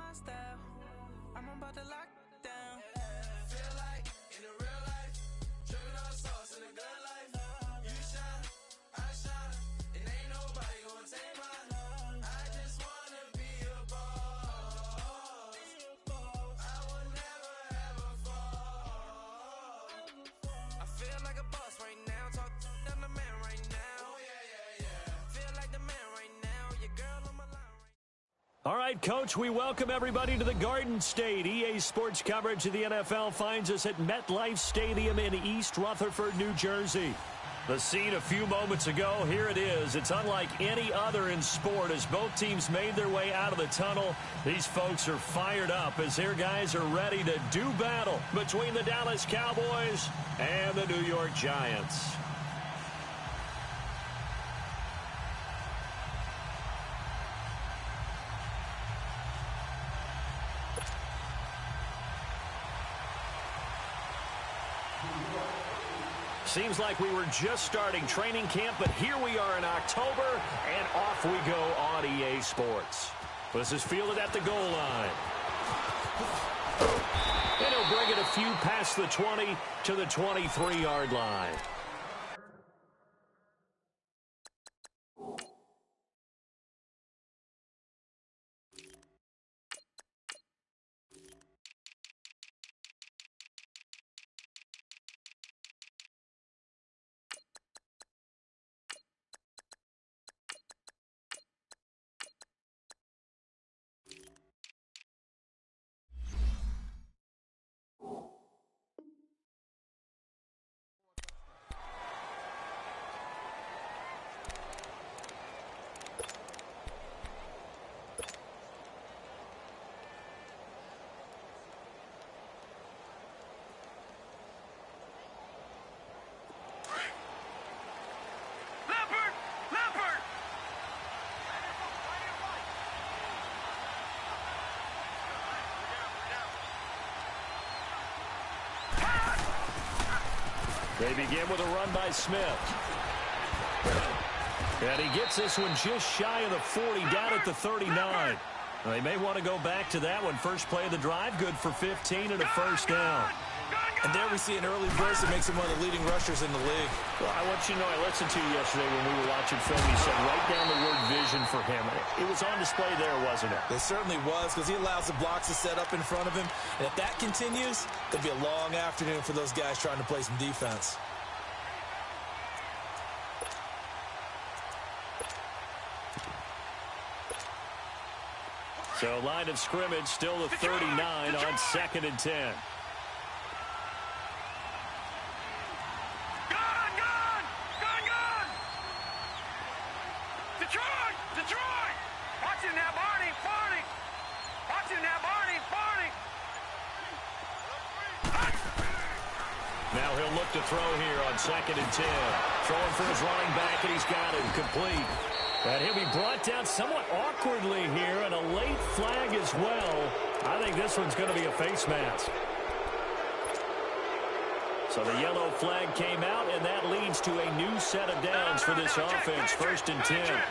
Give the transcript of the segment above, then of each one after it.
my style. I'm about to lock down. Feel like in the real life, dripping on sauce in a good life. You shine, I shine, and ain't nobody gonna take mine. I just wanna be a boss. I will never ever fall. I feel like a boss right now, talk to the man right now. Oh yeah. Feel like the man right now, your girl on my line. All right, Coach, we welcome everybody to the Garden State. EA Sports coverage of the NFL finds us at MetLife Stadium in East Rutherford, New Jersey. The scene a few moments ago, here it is. It's unlike any other in sport as both teams made their way out of the tunnel. These folks are fired up as their guys are ready to do battle between the Dallas Cowboys and the New York Giants. Seems like we were just starting training camp, but here we are in October, and off we go on EA Sports. This is fielded at the goal line. And he'll bring it a few past the 20 to the 23-yard line. They begin with a run by Smith. And he gets this one just shy of the 40, down at the 39. They may want to go back to that one. First play of the drive, good for 15 and a first down. And there we see an early burst that makes him one of the leading rushers in the league. Well, I want you to know, I listened to you yesterday when we were watching film. You said write down the word vision for him. It was on display there, wasn't it? It certainly was, because he allows the blocks to set up in front of him. And if that continues, it'll be a long afternoon for those guys trying to play some defense. So line of scrimmage still the 39 on 2nd and 10. Detroit! Watch him now, Barney! Watch him now, Barney! Now he'll look to throw here on 2nd and 10. Throwing for his running back, and he's got it complete. And he'll be brought down somewhat awkwardly here, and a late flag as well. I think this one's going to be a face mask. So the yellow flag came out, and that leads to a new set of downs for this offense. 1st and 10.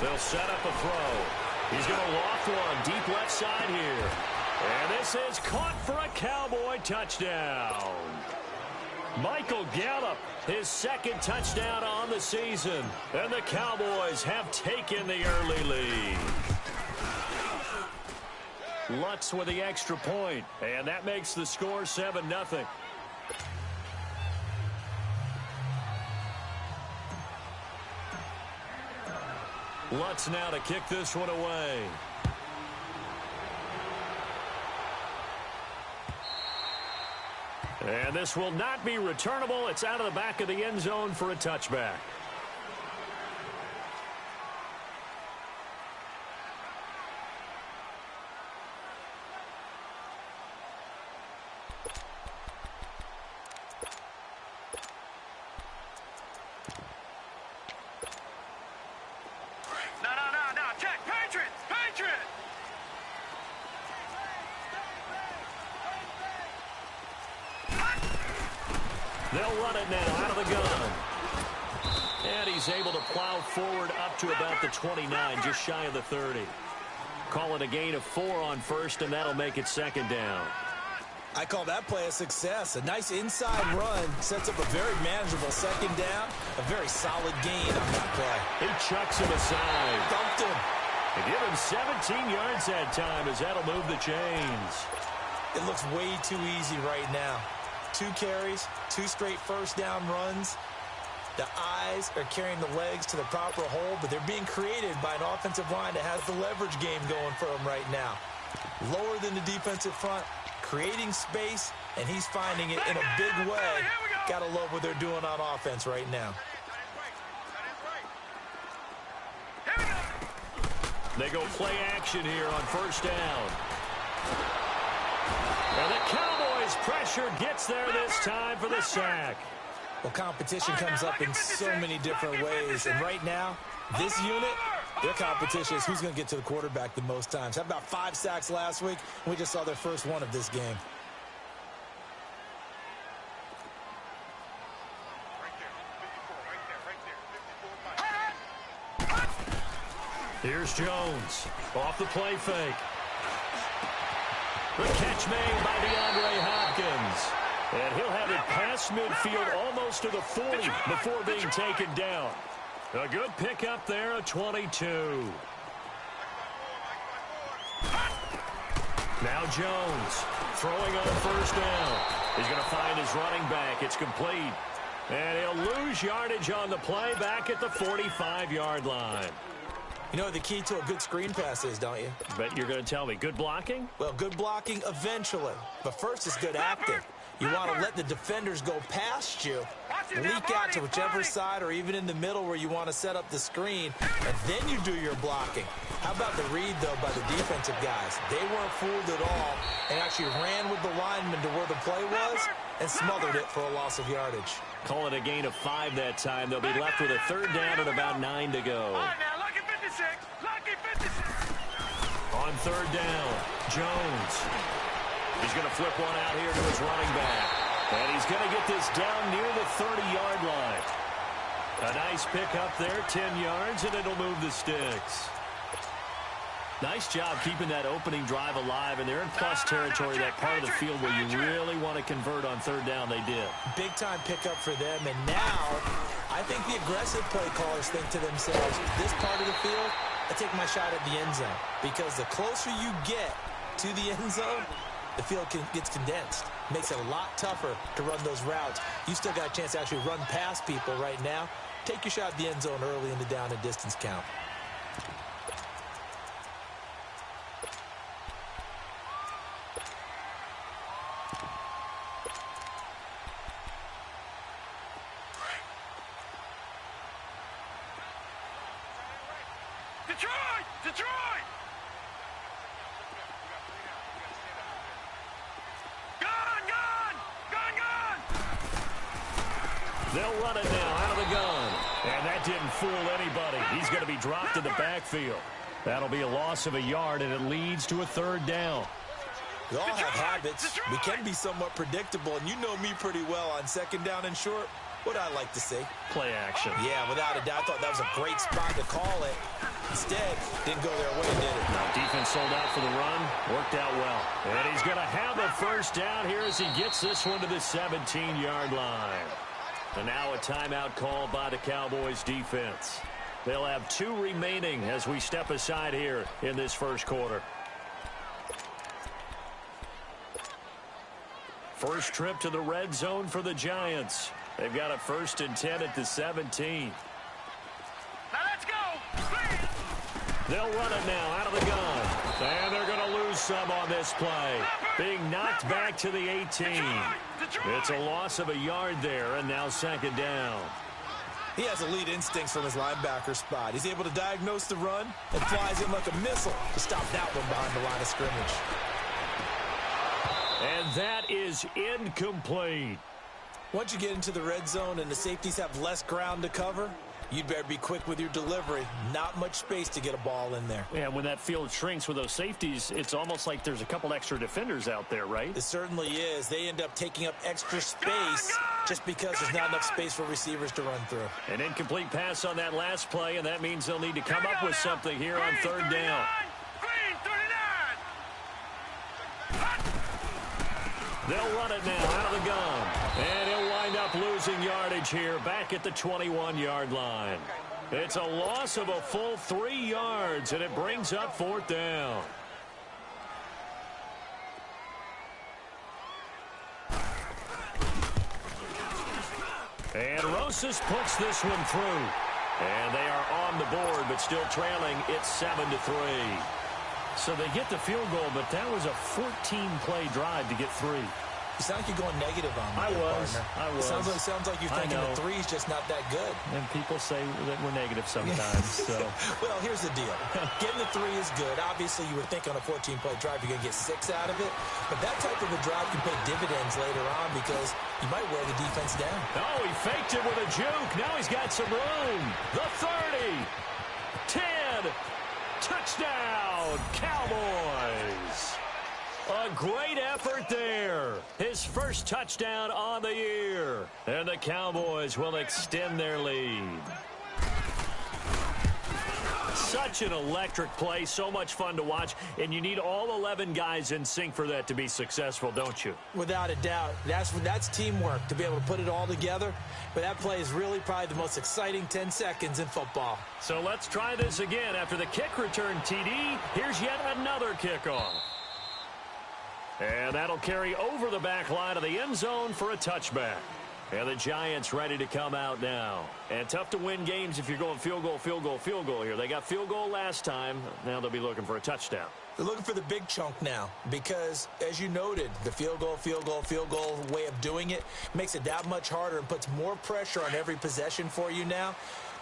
They'll set up a throw. He's going to loft one deep left side here. And this is caught for a Cowboy touchdown. Michael Gallup, his 2nd touchdown on the season. And the Cowboys have taken the early lead. Lutz with the extra point, and that makes the score 7-0. Lutz now to kick this one away. And this will not be returnable. It's out of the back of the end zone for a touchback. No. Check. Patriots. They'll run it now out of the gun. And he's he's able to plow forward up to about the 29, just shy of the 30. Call it a gain of 4 on first, and that'll make it second down. I call that play a success. A nice inside run sets up a very manageable second down. A very solid gain on that play. He chucks him aside. Dumped him. They give him 17 yards that time as that'll move the chains. It looks way too easy right now. 2 carries, 2 straight first down runs. The eyes are carrying the legs to the proper hole, but they're being created by an offensive line that has the leverage game going for them right now. Lower than the defensive front, creating space, and he's finding it in a big way. Gotta love what they're doing on offense right now. They go play action here on first down. And the Cowboys pressure gets there this time for the sack. Well, competition comes up in so many different ways, and right now, this unit, their competition is who's going to get to the quarterback the most times. How about 5 sacks last week? We just saw their first one of this game. Here's Jones off the play fake. The catch made by DeAndre Hopkins. And he'll have it past midfield almost to the 40 before being taken down. A good pickup there, a 22. Now Jones throwing on first down. He's going to find his running back. It's complete. And he'll lose yardage on the play back at the 45-yard line. You know what the key to a good screen pass is, don't you? Bet you're going to tell me. Good blocking? Well, good blocking eventually. But first is good acting. You want to let the defenders go past you, leak out to whichever side or even in the middle where you want to set up the screen, and then you do your blocking. How about the read, though, by the defensive guys? They weren't fooled at all and actually ran with the lineman to where the play was and smothered it for a loss of yardage. Call it a gain of 5 that time. They'll be left with a third down and about 9 to go. All right, now, lucky 56. Lucky 56. On third down, Jones. He's going to flip one out here to his running back. And he's going to get this down near the 30-yard line. A nice pickup there, 10 yards, and it'll move the sticks. Nice job keeping that opening drive alive, and they're in plus territory, that part of the field where you really want to convert on third down. They did. Big-time pickup for them, and now I think the aggressive play callers think to themselves, this part of the field, I take my shot at the end zone, because the closer you get to the end zone, the field gets condensed. Makes it a lot tougher to run those routes. You still got a chance to actually run past people right now. Take your shot at the end zone early in the down and distance count. Detroit! Detroit! Gun! Gun! Gun! Gun! They'll run it now out of the gun. And that didn't fool anybody. He's going to be dropped in the backfield. That'll be a loss of a yard, and it leads to a third down. We all have habits. We can be somewhat predictable, and you know me pretty well on second down and short. What I like to see. Play action. Yeah, without a doubt. I thought that was a great spot to call it. Instead, didn't go their way, did it? No, defense sold out for the run. Worked out well. And he's going to have a first down here as he gets this one to the 17-yard line. And now a timeout called by the Cowboys defense. They'll have 2 remaining as we step aside here in this first quarter. First trip to the red zone for the Giants. They've got a 1st and 10 at the 17. Now let's go! They'll run it now out of the gun. And they're going to lose some on this play. Being knocked back to the 18. It's a loss of a yard there, and now second down. He has elite instincts from his linebacker spot. He's able to diagnose the run and flies in like a missile to stop that one behind the line of scrimmage. And that is incomplete. Once you get into the red zone and the safeties have less ground to cover, you'd better be quick with your delivery. Not much space to get a ball in there. Yeah, when that field shrinks with those safeties, it's almost like there's a couple extra defenders out there, right? It certainly is. They end up taking up extra space just because there's not enough space for receivers to run through. An incomplete pass on that last play, and that means they'll need to come up with something here on third down. Green 39. They'll run it now out of the gun. And he'll wind up losing yardage here back at the 21-yard line. It's a loss of a full 3 yards, and it brings up fourth down. And Rosas puts this one through. And they are on the board, but still trailing. It's 7-3. So they get the field goal, but that was a 14-play drive to get 3. You sound like you're going negative on me. I was. It sounds like you're thinking the 3's just not that good. And people say that we're negative sometimes. So. Well, here's the deal. Getting the 3 is good. Obviously, you would think on a 14-play drive you're going to get 6 out of it. But that type of a drive can pay dividends later on because you might wear the defense down. Oh, he faked it with a juke. Now he's got some room. The 30. 10. Touchdown, Cowboys. A great effort there. His first touchdown on the year. And the Cowboys will extend their lead. Such an electric play, so much fun to watch, and you need all 11 guys in sync for that to be successful, don't you? Without a doubt. That's teamwork, to be able to put it all together. But that play is really probably the most exciting 10 seconds in football. So let's try this again. After the kick return TD, here's yet another kickoff. And that'll carry over the back line of the end zone for a touchback. And the Giants ready to come out now. And tough to win games if you're going field goal, field goal, field goal here. They got field goal last time. Now they'll be looking for a touchdown. They're looking for the big chunk now because, as you noted, the field goal way of doing it makes it that much harder and puts more pressure on every possession for you now.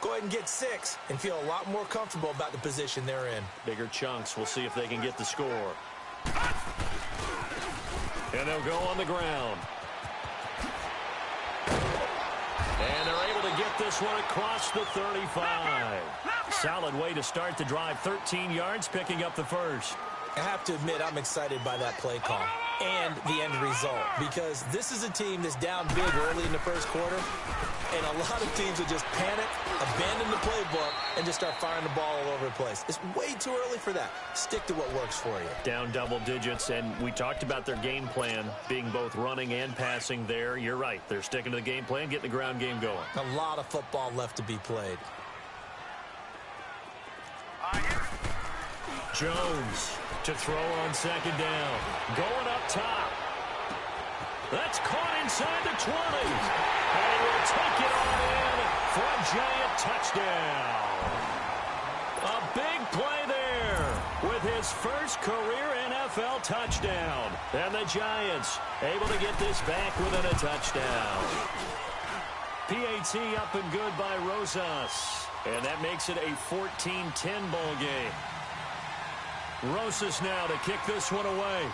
Go ahead and get 6 and feel a lot more comfortable about the position they're in. Bigger chunks. We'll see if they can get the score. And they'll go on the ground. And they're able to get this one across the 35. Solid way to start the drive. 13 yards, picking up the first. I have to admit, I'm excited by that play call and the end result because this is a team that's down big early in the first quarter, and a lot of teams will just panic, abandon the playbook, and just start firing the ball all over the place. It's way too early for that. Stick to what works for you. Down double digits, and we talked about their game plan being both running and passing there. You're right. They're sticking to the game plan, getting the ground game going. A lot of football left to be played. Jones to throw on second down. Going up top. That's caught inside the 20. And will take it on in for a Giant touchdown. A big play there with his first career NFL touchdown. And the Giants able to get this back within a touchdown. PAT up and good by Rosas. And that makes it a 14-10 ball game. Rosas now to kick this one away.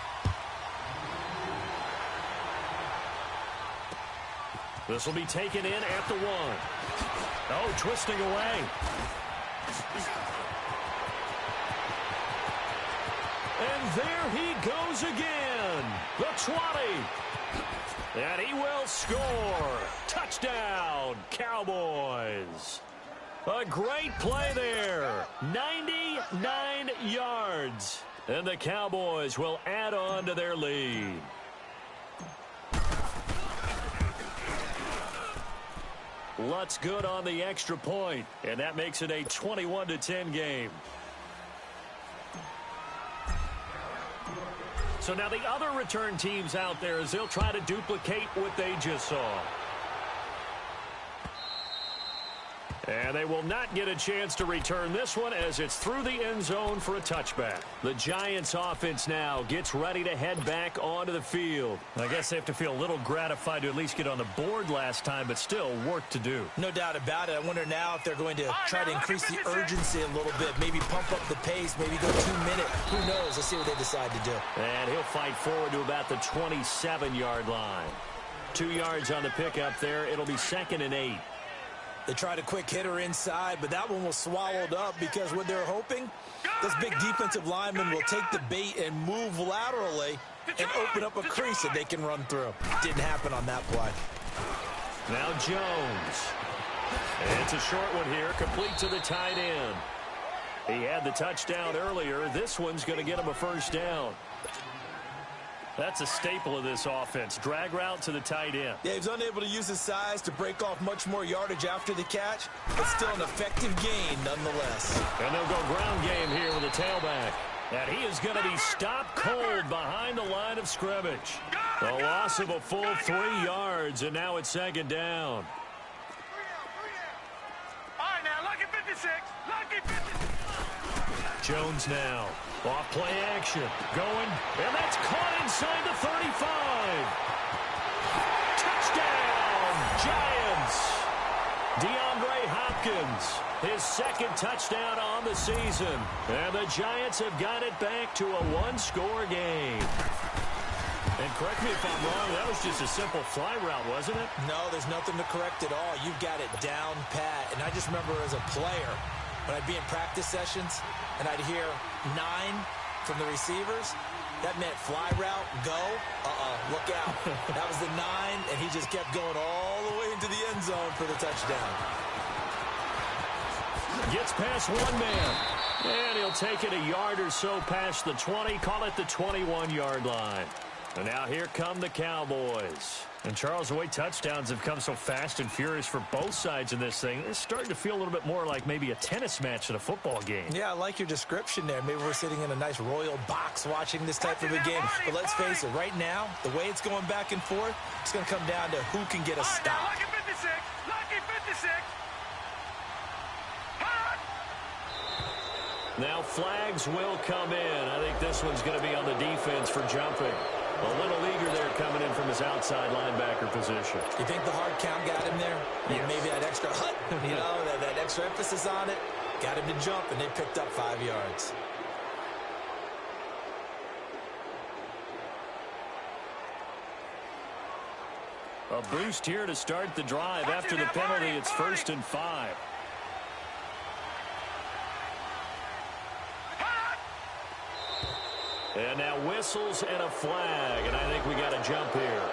This will be taken in at the 1. Oh, twisting away. And there he goes again. The 20. And he will score. Touchdown, Cowboys. A great play there. 99 yards. And the Cowboys will add on to their lead. Lutz good on the extra point, and that makes it a 21-10 game. So now the other return teams out there as they'll try to duplicate what they just saw. And they will not get a chance to return this one as it's through the end zone for a touchback. The Giants offense now gets ready to head back onto the field. I guess they have to feel a little gratified to at least get on the board last time, but still work to do. No doubt about it. I wonder now if they're going to try to increase the urgency a little bit, maybe pump up the pace, maybe go 2 minute. Who knows? Let's see what they decide to do. And he'll fight forward to about the 27-yard line. 2 yards on the pickup there. It'll be 2nd and 8. They tried a quick hitter inside, but that one was swallowed up because what they're hoping, those big defensive linemen will take the bait and move laterally and open up a crease that they can run through. Didn't happen on that play. Now Jones. It's a short one here, complete to the tight end. He had the touchdown earlier. This one's going to get him a first down. That's a staple of this offense. Drag route to the tight end. Yeah, he was unable to use his size to break off much more yardage after the catch, but still an effective gain nonetheless. And they'll go ground game here with a tailback. And he is going to be stopped cold behind the line of scrimmage. A loss of a full 3 yards, and now it's second down. All right, now, lucky 56. Lucky 56. Jones now. Off play action. Going. And that's caught inside the 35. Touchdown, Giants. DeAndre Hopkins, his second touchdown on the season. And the Giants have got it back to a one-score game. And correct me if I'm wrong, that was just a simple fly route, wasn't it? No, there's nothing to correct at all. You've got it down pat. And I just remember as a player, when I'd be in practice sessions and I'd hear 9 from the receivers, that meant fly route, go, look out. That was the 9, and he just kept going all the way into the end zone for the touchdown. Gets past one man, and he'll take it a yard or so past the 20, call it the 21-yard line. And now here come the Cowboys. And Charles, the way touchdowns have come so fast and furious for both sides in this thing, it's starting to feel a little bit more like maybe a tennis match than a football game. Yeah, I like your description there. Maybe we're sitting in a nice royal box watching this type of a game. But let's face it, right now, the way it's going back and forth, it's going to come down to who can get a stop. Lucky 56. Lucky 56. Now flags will come in. I think this one's going to be on the defense for jumping. A little eager there coming in from his outside linebacker position. You think the hard count got him there? Yes. Maybe that extra hut, that extra emphasis on it, got him to jump, and they picked up 5 yards. A boost here to start the drive. After the penalty, it's 1st and 5. And now whistles and a flag, and I think we got a jump here.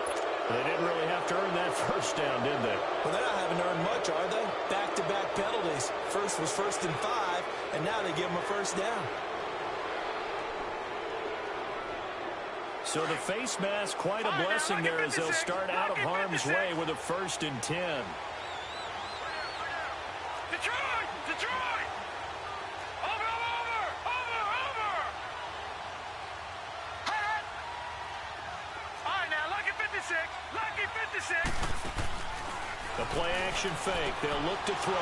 They didn't really have to earn that first down, did they? Well, they haven't earned much, are they? Back-to-back penalties. First was 1st and 5, and now they give them a first down. So the face mask, quite a blessing there as they'll start out of harm's way with a 1st and 10. Detroit! Detroit! Over! All right, now, lucky 56. Lucky 56. The play action fake. They'll look to throw.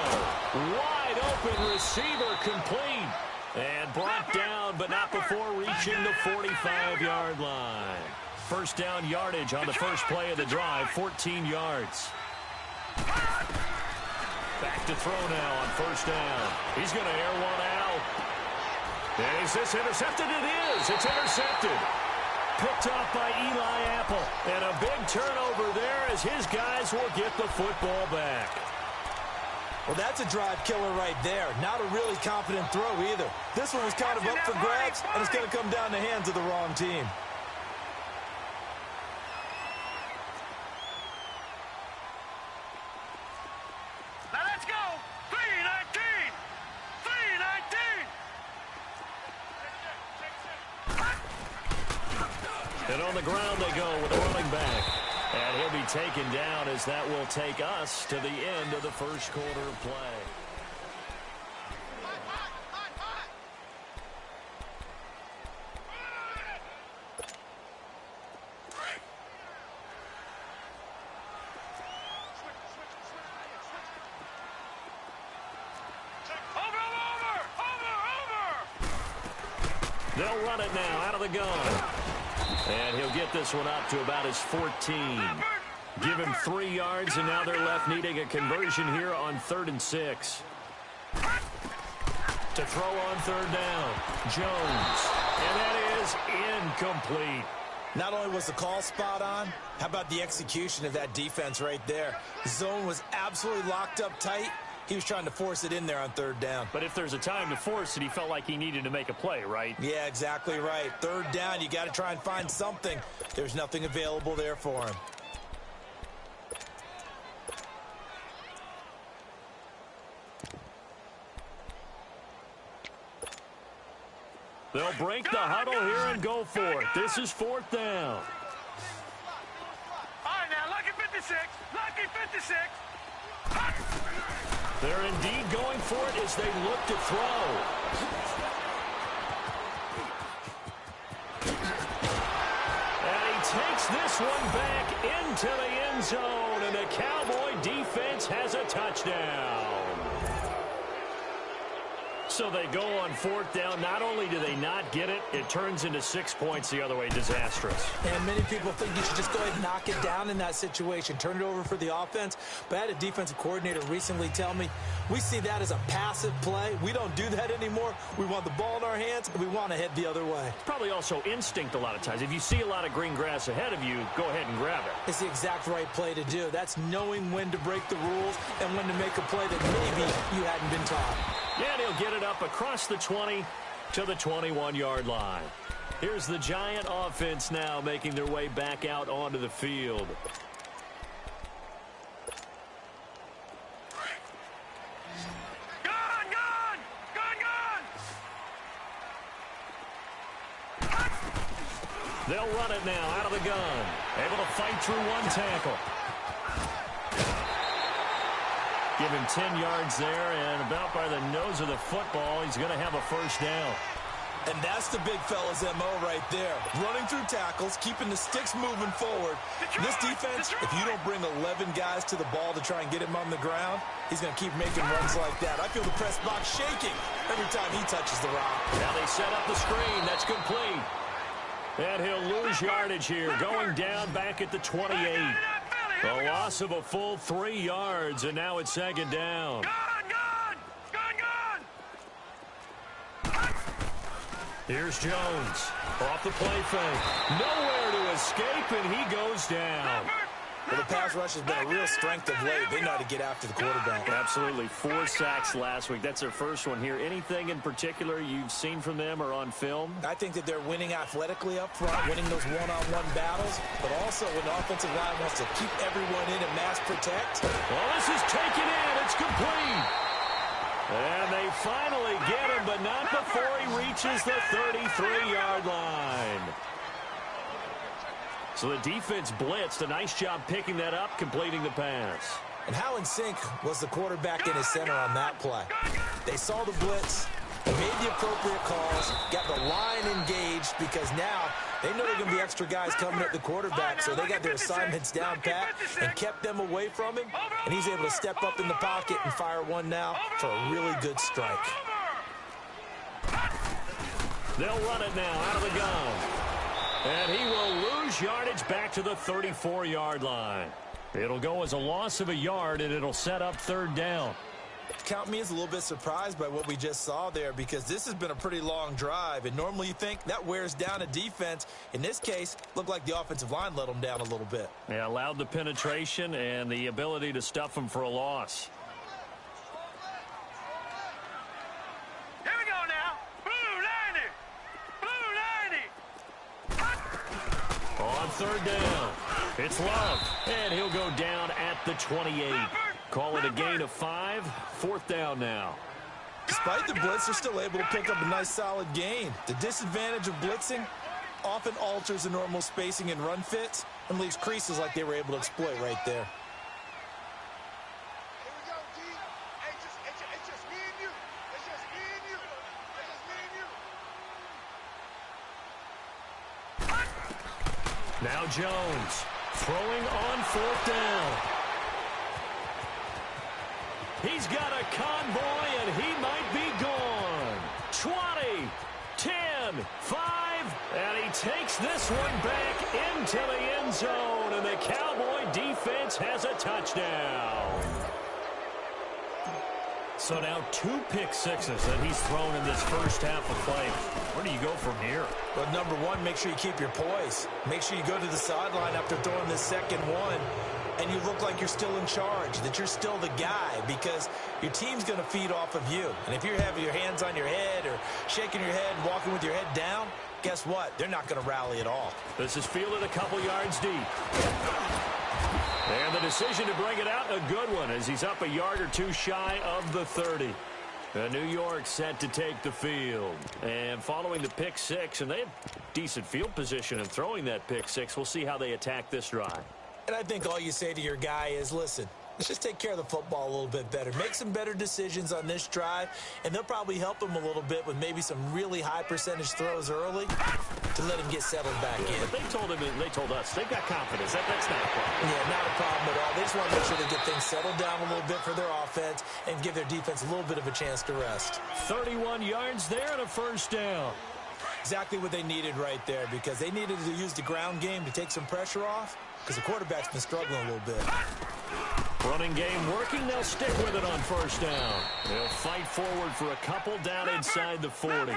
Wide open receiver complete. And brought down, but not before reaching the 45-yard line. First down yardage on the first play of the drive, 14 yards. Back to throw now on first down. He's going to air one out. And is this intercepted? It is. It's intercepted. Picked off by Eli Apple. And a big turnover there as his guys will get the football back. Well, that's a drive killer right there. Not a really confident throw either. This one was kind of up for grabs, and it's going to come down in the hands of the wrong team. Now let's go. 3-19. 3-19. And on the ground they go with a running back. And he'll be taken down as that will take us to the end of the first quarter of play. They'll run it now out of the gun. And he'll get this one up to about his 14. Give him 3 yards, and now they're left needing a conversion here on 3rd and 6. To throw on 3rd down, Jones. And that is incomplete. Not only was the call spot on, how about the execution of that defense right there? The zone was absolutely locked up tight. He was trying to force it in there on 3rd down. But if there's a time to force it, he felt like he needed to make a play, right? Yeah, exactly right. 3rd down, you got to try and find something. There's nothing available there for him. They'll break the huddle here and go for it. This is 4th down. All right, now, lucky 56. Lucky 56. They're indeed going for it as they look to throw. And he takes this one back into the end zone, and the Cowboy defense has a touchdown. So they go on 4th down. Not only do they not get it, it turns into 6 points the other way. Disastrous. And many people think you should just go ahead and knock it down in that situation. Turn it over for the offense. But I had a defensive coordinator recently tell me, we see that as a passive play. We don't do that anymore. We want the ball in our hands, and we want to head the other way. Probably also instinct a lot of times. If you see a lot of green grass ahead of you, go ahead and grab it. It's the exact right play to do. That's knowing when to break the rules and when to make a play that maybe you hadn't been taught. Yeah, and he'll get it up across the 20 to the 21-yard line. Here's the Giant offense now making their way back out onto the field. They'll run it now out of the gun. Able to fight through one tackle. Give him 10 yards there, and about by the nose of the football, he's going to have a first down. And that's the big fella's M.O. right there. Running through tackles, keeping the sticks moving forward. This defense, if you don't bring 11 guys to the ball to try and get him on the ground, he's going to keep making runs like that. I feel the press box shaking every time he touches the rock. Now they set up the screen. That's complete. And he'll lose yardage here, going down back at the 28. A loss of a full 3 yards, and now it's 2nd down. Here's Jones. Off the play fake. Nowhere to escape, and he goes down. Well, the pass rush has been a real strength of late. They know how to get after the quarterback. Absolutely. 4 sacks last week. That's their first one here. Anything in particular you've seen from them or on film? I think that they're winning athletically up front, winning those one-on-one battles, but also when the offensive line wants to keep everyone in and mass protect. Well, this is taken in. It's complete. And they finally get him, but not before he reaches the 33-yard line. So the defense blitzed. A nice job picking that up, completing the pass. And how in sync was the quarterback in his center on that play? They saw the blitz, made the appropriate calls, got the line engaged because now they know there are going to be extra guys coming at the quarterback, so they got their assignments down pat and kept them away from him, and he's able to step up in the pocket and fire one now for a really good strike. They'll run it now out of the gun. And he will lose yardage back to the 34-yard line. It'll go as a loss of a yard, and it'll set up 3rd down. Count me as a little bit surprised by what we just saw there because this has been a pretty long drive, and normally you think that wears down a defense. In this case, looked like the offensive line let them down a little bit. Yeah, allowed the penetration and the ability to stuff them for a loss. Here we go now. Blue 90. On 3rd down, it's Love, and he'll go down at the 28. Call it a gain of 5, 4th down now. Despite the blitz, they're still able to pick up a nice solid gain. The disadvantage of blitzing often alters the normal spacing and run fits and leaves creases like they were able to exploit right there. Now Jones throwing on 4th down. He's got a convoy, and he might be gone. 20, 10, 5, and he takes this one back into the end zone, and the Cowboy defense has a touchdown. So now 2 pick sixes that he's thrown in this first half of play. Where do you go from here? Well, number one, make sure you keep your poise. Make sure you go to the sideline after throwing this second one, and you look like you're still in charge, that you're still the guy, because your team's going to feed off of you. And if you're having your hands on your head or shaking your head and walking with your head down, guess what? They're not going to rally at all. This is fielded a couple yards deep. And the decision to bring it out, a good one, as he's up a yard or two shy of the 30. New York set to take the field. And following the pick six, and they had decent field position in throwing that pick six. We'll see how they attack this drive. And I think all you say to your guy is, listen, let's just take care of the football a little bit better. Make some better decisions on this drive, and they'll probably help him a little bit with maybe some really high percentage throws early to let him get settled back in. But they told us they've got confidence. That's not a problem. Yeah, not a problem at all. They just want to make sure they get things settled down a little bit for their offense and give their defense a little bit of a chance to rest. 31 yards there and a first down. Exactly what they needed right there, because they needed to use the ground game to take some pressure off, because the quarterback's been struggling a little bit. Running game working. They'll stick with it on first down. They'll fight forward for a couple down inside the 40.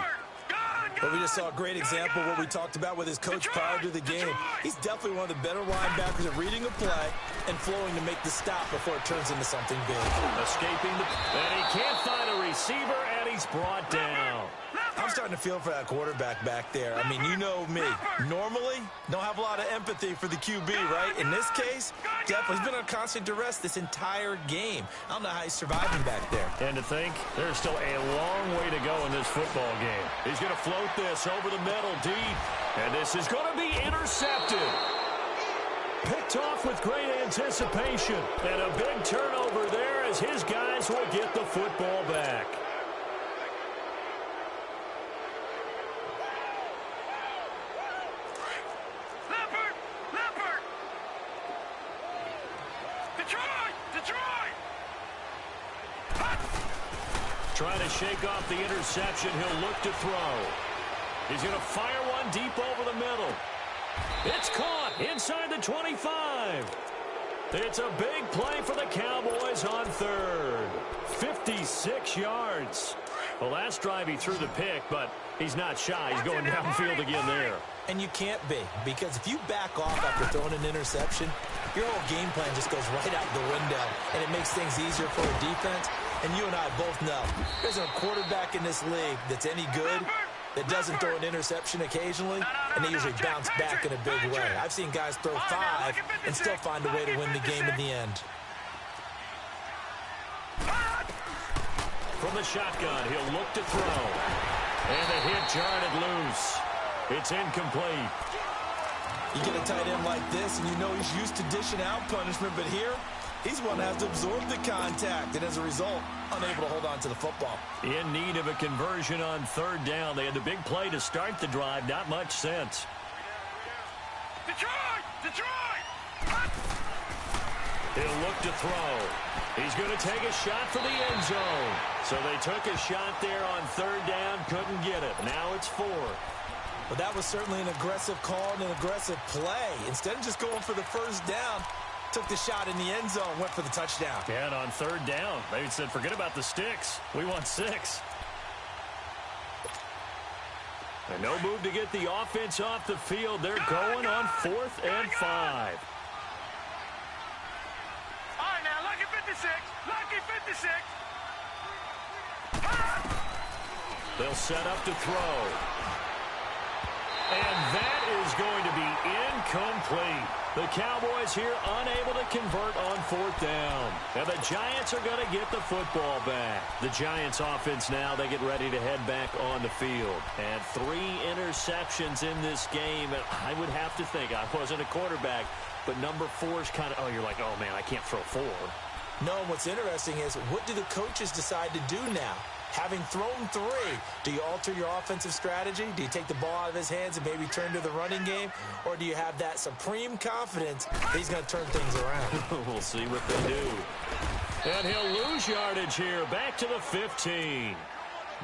But we just saw a great example of what we talked about with his coach prior to the game. He's definitely one of the better linebackers at reading a play and flowing to make the stop before it turns into something big. Escaping, and he can't find a receiver, and he's brought down. I'm starting to feel for that quarterback back there. I mean, you know me. Normally, don't have a lot of empathy for the QB, right? In this case, definitely he's been on constant duress this entire game. I don't know how he's surviving back there. And to think, there's still a long way to go in this football game. He's going to float this over the middle deep, and this is going to be intercepted. Picked off with great anticipation, and a big turnover there as his guys will get the football back. Trying to shake off the interception. He'll look to throw. He's going to fire one deep over the middle. It's caught inside the 25. It's a big play for the Cowboys on third. 56 yards. The last drive he threw the pick, but he's not shy. He's going downfield again there. And you can't be, because if you back off after throwing an interception, your whole game plan just goes right out the window, and it makes things easier for a defense. And you and I both know there's a quarterback in this league that's any good that doesn't throw an interception occasionally, and they usually bounce back in a big way. I've seen guys throw 5 and still find a way to win the game in the end. From the shotgun, he'll look to throw. And the hit jarred it loose. It's incomplete. You get a tight end like this, and you know he's used to dishing out punishment, but here, he's one that has to absorb the contact, and as a result, unable to hold on to the football. In need of a conversion on third down. They had the big play to start the drive. Not much sense. Detroit! He'll look to throw. He's going to take a shot for the end zone. So they took a shot there on third down, couldn't get it. Now it's 4. Well, that was certainly an aggressive call and an aggressive play. Instead of just going for the first down, took the shot in the end zone, went for the touchdown. Yeah, and on third down, they said, forget about the sticks. We want 6. And no move to get the offense off the field. They're going on 4th and 5. All right, now, lucky 56. Lucky 56. They'll set up to throw. And that is going to be incomplete. The Cowboys here unable to convert on 4th down. And the Giants are going to get the football back. The Giants offense now, they get ready to head back on the field. And 3 interceptions in this game. And I would have to think, I wasn't a quarterback, but number 4 is kind of, oh, you're like, oh, man, I can't throw 4. No, and what's interesting is, what do the coaches decide to do now? Having thrown 3, do you alter your offensive strategy? Do you take the ball out of his hands and maybe turn to the running game? Or do you have that supreme confidence that he's going to turn things around? We'll see what they do. And he'll lose yardage here, back to the 15.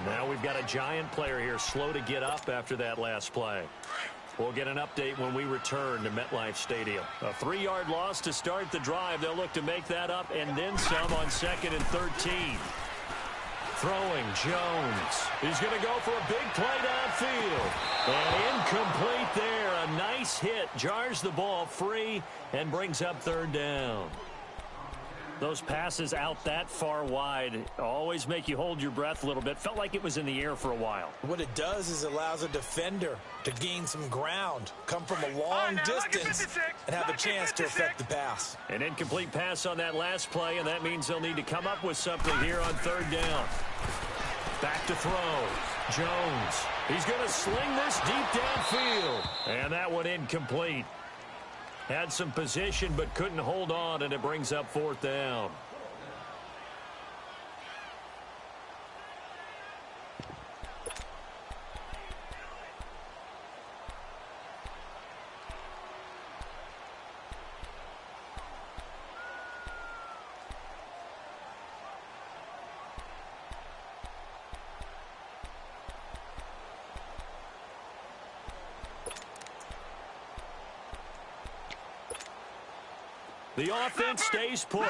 Now we've got a Giant player here slow to get up after that last play. We'll get an update when we return to MetLife Stadium. A 3-yard loss to start the drive. They'll look to make that up and then some on 2nd and 13. Throwing, Jones. He's going to go for a big play downfield. And incomplete there. A nice hit. Jars the ball free and brings up 3rd down. Those passes out that far wide always make you hold your breath a little bit. Felt like it was in the air for a while. What it does is it allows a defender to gain some ground, come from a long distance, and have a chance to affect the pass. An incomplete pass on that last play, and that means they'll need to come up with something here on 3rd down. Back to throw. Jones. He's going to sling this deep downfield. And that one incomplete. Had some position but couldn't hold on, and it brings up 4th down. The offense stays put.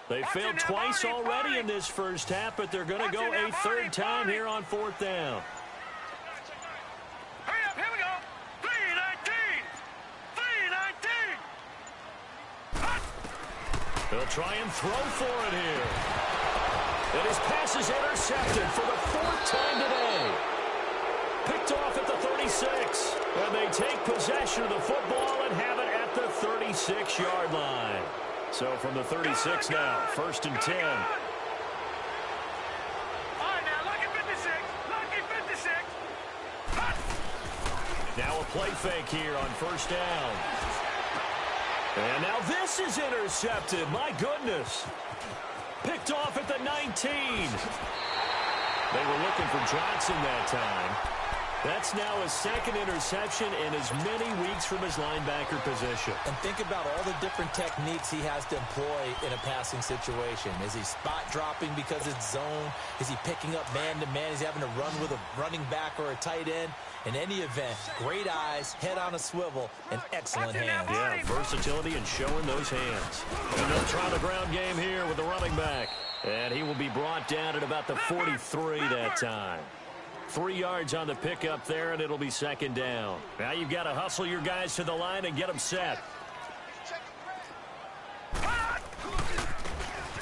They failed twice already in this first half, but they're going to go a 3rd time here on 4th down. Hurry up, here we go. 3-19. They'll try and throw for it here. And his pass is intercepted for the 4th time today. Picked off at the 36. And they take possession of the football and have it at the 36-yard line. So from the 36 now, 1st and 10. All right, now, lucky 56. Lucky 56. Now a play fake here on 1st down. And now this is intercepted. My goodness. Picked off at the 19. They were looking for Johnson that time. That's now his 2nd interception in as many weeks from his linebacker position. And think about all the different techniques he has to employ in a passing situation. Is he spot dropping because it's zone? Is he picking up man-to-man? Is he having to run with a running back or a tight end? In any event, great eyes, head on a swivel, and excellent hands. Yeah, versatility and showing those hands. And they'll try the ground game here with the running back. And he will be brought down at about the 43 that time. 3 yards on the pickup there, and it'll be 2nd down. Now you've got to hustle your guys to the line and get them set.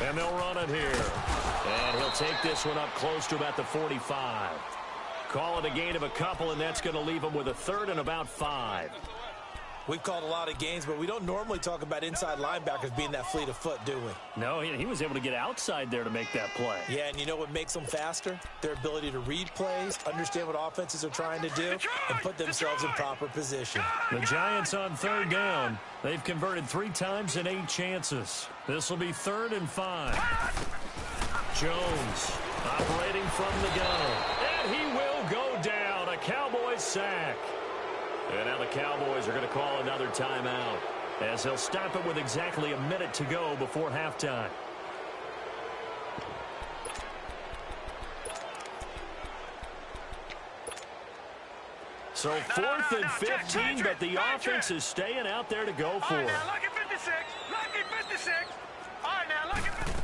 And they'll run it here. And he'll take this one up close to about the 45. Call it a gain of a couple, and that's going to leave him with a 3rd and about 5. We've called a lot of games, but we don't normally talk about inside linebackers being that fleet of foot, do we? No, he was able to get outside there to make that play. Yeah, and you know what makes them faster? Their ability to read plays, understand what offenses are trying to do, and put themselves in proper position. The Giants on 3rd down. They've converted 3 times in 8 chances. This will be 3rd and 5. Jones operating from the gun. And he will go down. A Cowboys sack. And now the Cowboys are going to call another timeout as they'll stop it with exactly a minute to go before halftime. So 4th and 15, but the offense is staying out there to go for it. Lucky 56. Lucky 56. All right, now, lucky 56.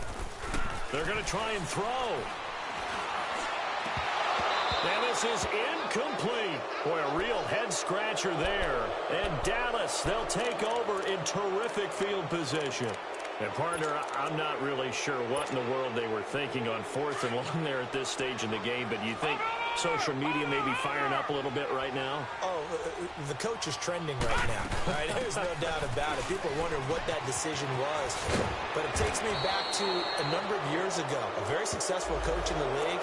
They're going to try and throw. And this is incomplete. Boy, a real head-scratcher there. And Dallas, they'll take over in terrific field position. And, partner, I'm not really sure what in the world they were thinking on 4th and long there at this stage in the game, but you think social media may be firing up a little bit right now? Oh, the coach is trending right now. All right, there's no doubt about it. People are wondering what that decision was. But it takes me back to a number of years ago. A very successful coach in the league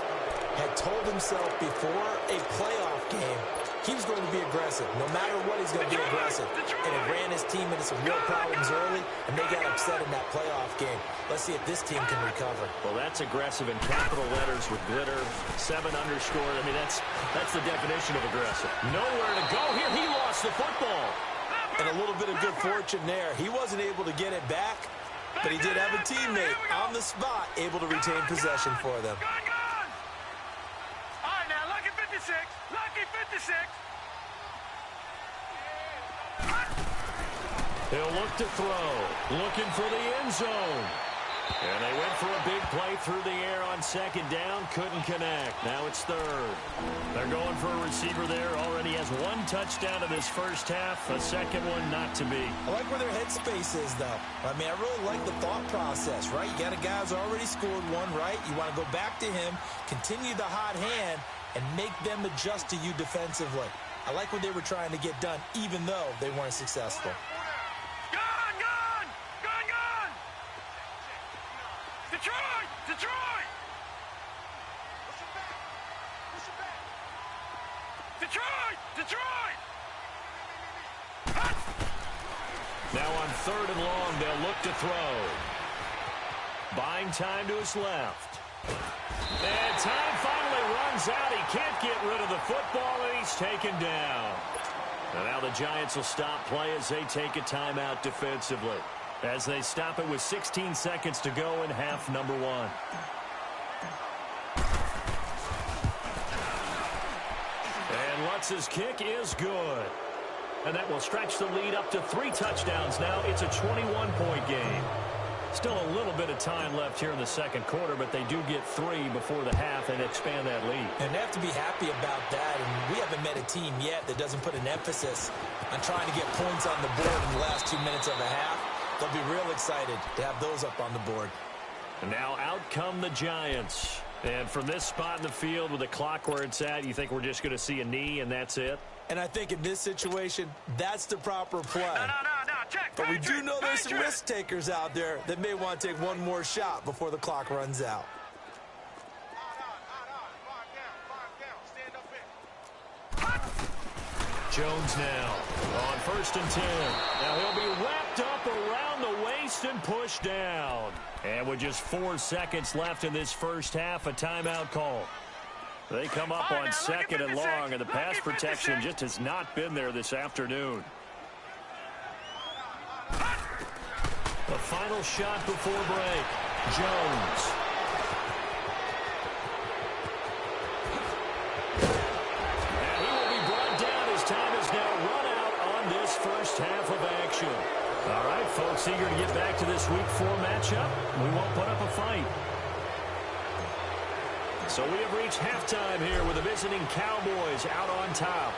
had told himself before a playoff game he was going to be aggressive. No matter what, he's going to be aggressive. And it ran his team into some real problems early, and they got upset in that playoff game. Let's see if this team can recover. Well, that's aggressive in capital letters with glitter, 7 underscore. I mean, that's the definition of aggressive. Nowhere to go here. He lost the football. And a little bit of good fortune there. He wasn't able to get it back, but he did have a teammate on the spot able to retain possession for them. Lucky 56. He'll look to throw. Looking for the end zone. And they went for a big play through the air on 2nd down. Couldn't connect. Now it's 3rd. They're going for a receiver there. Already has 1 touchdown in this first half. A 2nd one not to be. I like where their headspace is, though. I mean, I really like the thought process, right? You got a guy who's already scored 1, right? You want to go back to him, continue the hot hand, and make them adjust to you defensively. I like what they were trying to get done, even though they weren't successful. Gone! Detroit! Detroit! Detroit! Now on 3rd and long, they'll look to throw. Buying time to his left. And time finally runs out. He can't get rid of the football, and he's taken down. And now the Giants will stop play as they take a timeout defensively, as they stop it with 16 seconds to go in half number 1. And Lutz's kick is good. And that will stretch the lead up to 3 touchdowns now. It's a 21-point game. Still a little bit of time left here in the second quarter, but they do get 3 before the half and expand that lead. And they have to be happy about that. And we haven't met a team yet that doesn't put an emphasis on trying to get points on the board in the last 2 minutes of a half. They'll be real excited to have those up on the board. And now out come the Giants. And from this spot in the field with the clock where it's at, you think we're just going to see a knee and that's it? And I think in this situation, that's the proper play. No, check. But we do know there's some risk takers out there that may want to take one more shot before the clock runs out. Jones now on 1st and 10. Now he'll be wrapped up around the waist and pushed down. And with just 4 seconds left in this first half, a timeout call. They come up on 2nd and long, and the pass protection just has not been there this afternoon. The final shot before break. Jones. And he will be brought down. His time is now run out on this first half of action. All right, folks, eager to get back to this Week 4 matchup. We won't put up a fight. So we have reached halftime here with the visiting Cowboys out on top.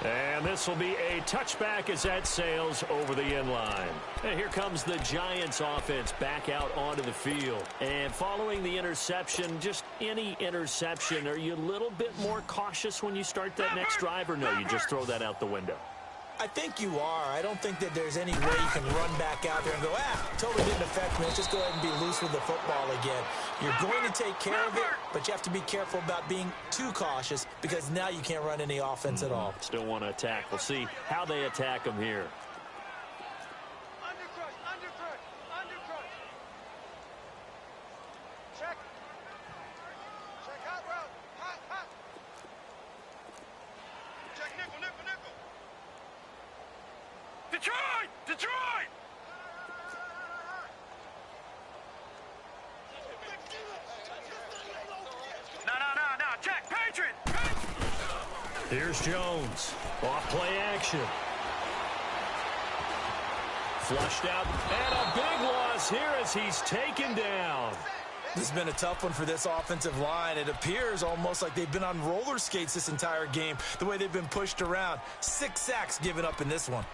And this will be a touchback as that sails over the end line. And here comes the Giants offense back out onto the field. And following the interception, just any interception, are you a little bit more cautious when you start that next drive, or no, you just throw that out the window? I think you are. I don't think that there's any way you can run back out there and go, totally didn't affect me. Let's just go ahead and be loose with the football again. You're going to take care of it, but you have to be careful about being too cautious because now you can't run any offense at all. Still want to attack. We'll see how they attack them here. Undercrush. Check. Check hot route. Hot. Check nickel. Detroit! No. Check, Patriot! Here's Jones. Off play action. Flushed out. And a big loss here as he's taken down. This has been a tough one for this offensive line. It appears almost like they've been on roller skates this entire game, the way they've been pushed around. 6 sacks given up in this one.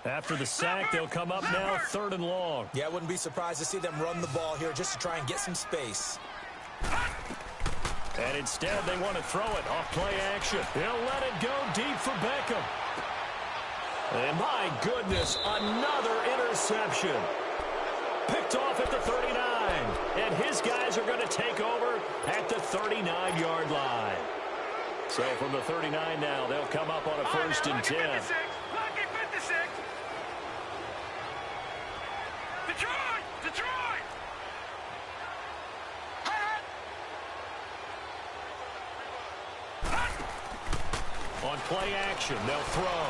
After the sack, they'll come up now 3rd and long. Yeah, I wouldn't be surprised to see them run the ball here just to try and get some space. And instead, they want to throw it off play action. He'll let it go deep for Beckham. And my goodness, another interception. Picked off at the 39. And his guys are going to take over at the 39-yard line. So from the 39 now, they'll come up on a 1st and 10. Lucky 56. Detroit! On play action, they'll throw.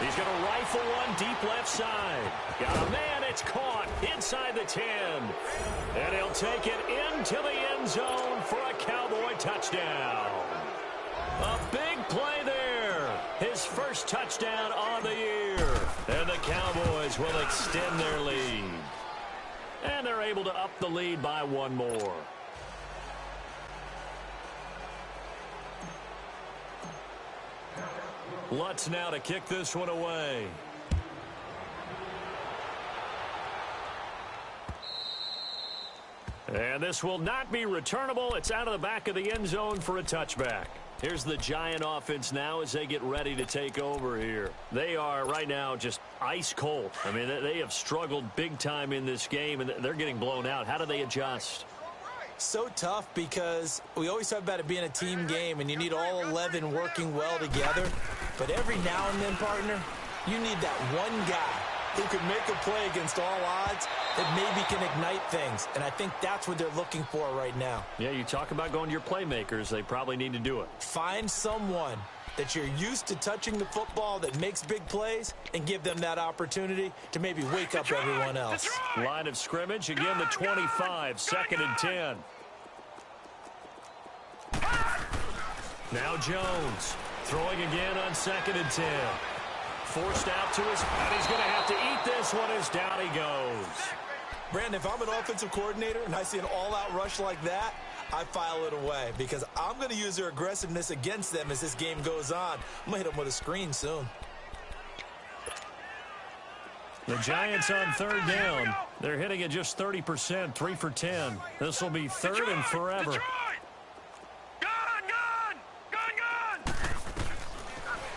He's going to rifle one deep left side. Got a man, it's caught inside the 10. And he'll take it into the end zone for a Cowboy touchdown. A big play there. His first touchdown on the year. And the Cowboys will extend their lead. And they're able to up the lead by 1 more. Lutz now to kick this one away. And this will not be returnable. It's out of the back of the end zone for a touchback. Here's the Giant offense now as they get ready to take over here. They are right now just ice cold. I mean, they have struggled big time in this game, and they're getting blown out. How do they adjust? So tough because we always talk about it being a team game, and you need all 11 working well together. But every now and then, partner, you need that one guy who can make a play against all odds that maybe can ignite things. And I think that's what they're looking for right now. Yeah, you talk about going to your playmakers. They probably need to do it. Find someone that you're used to touching the football that makes big plays and give them that opportunity to maybe wake up everyone else. Line of scrimmage, again the 25, 2nd and 10. Now Jones throwing again on 2nd and 10. Forced out to his, and he's going to have to eat this one as down he goes. Brandon, if I'm an offensive coordinator and I see an all-out rush like that, I file it away because I'm going to use their aggressiveness against them as this game goes on. I'm going to hit them with a screen soon. The Giants on 3rd down. They're hitting at just 30%, 3 for 10. This will be 3rd and forever.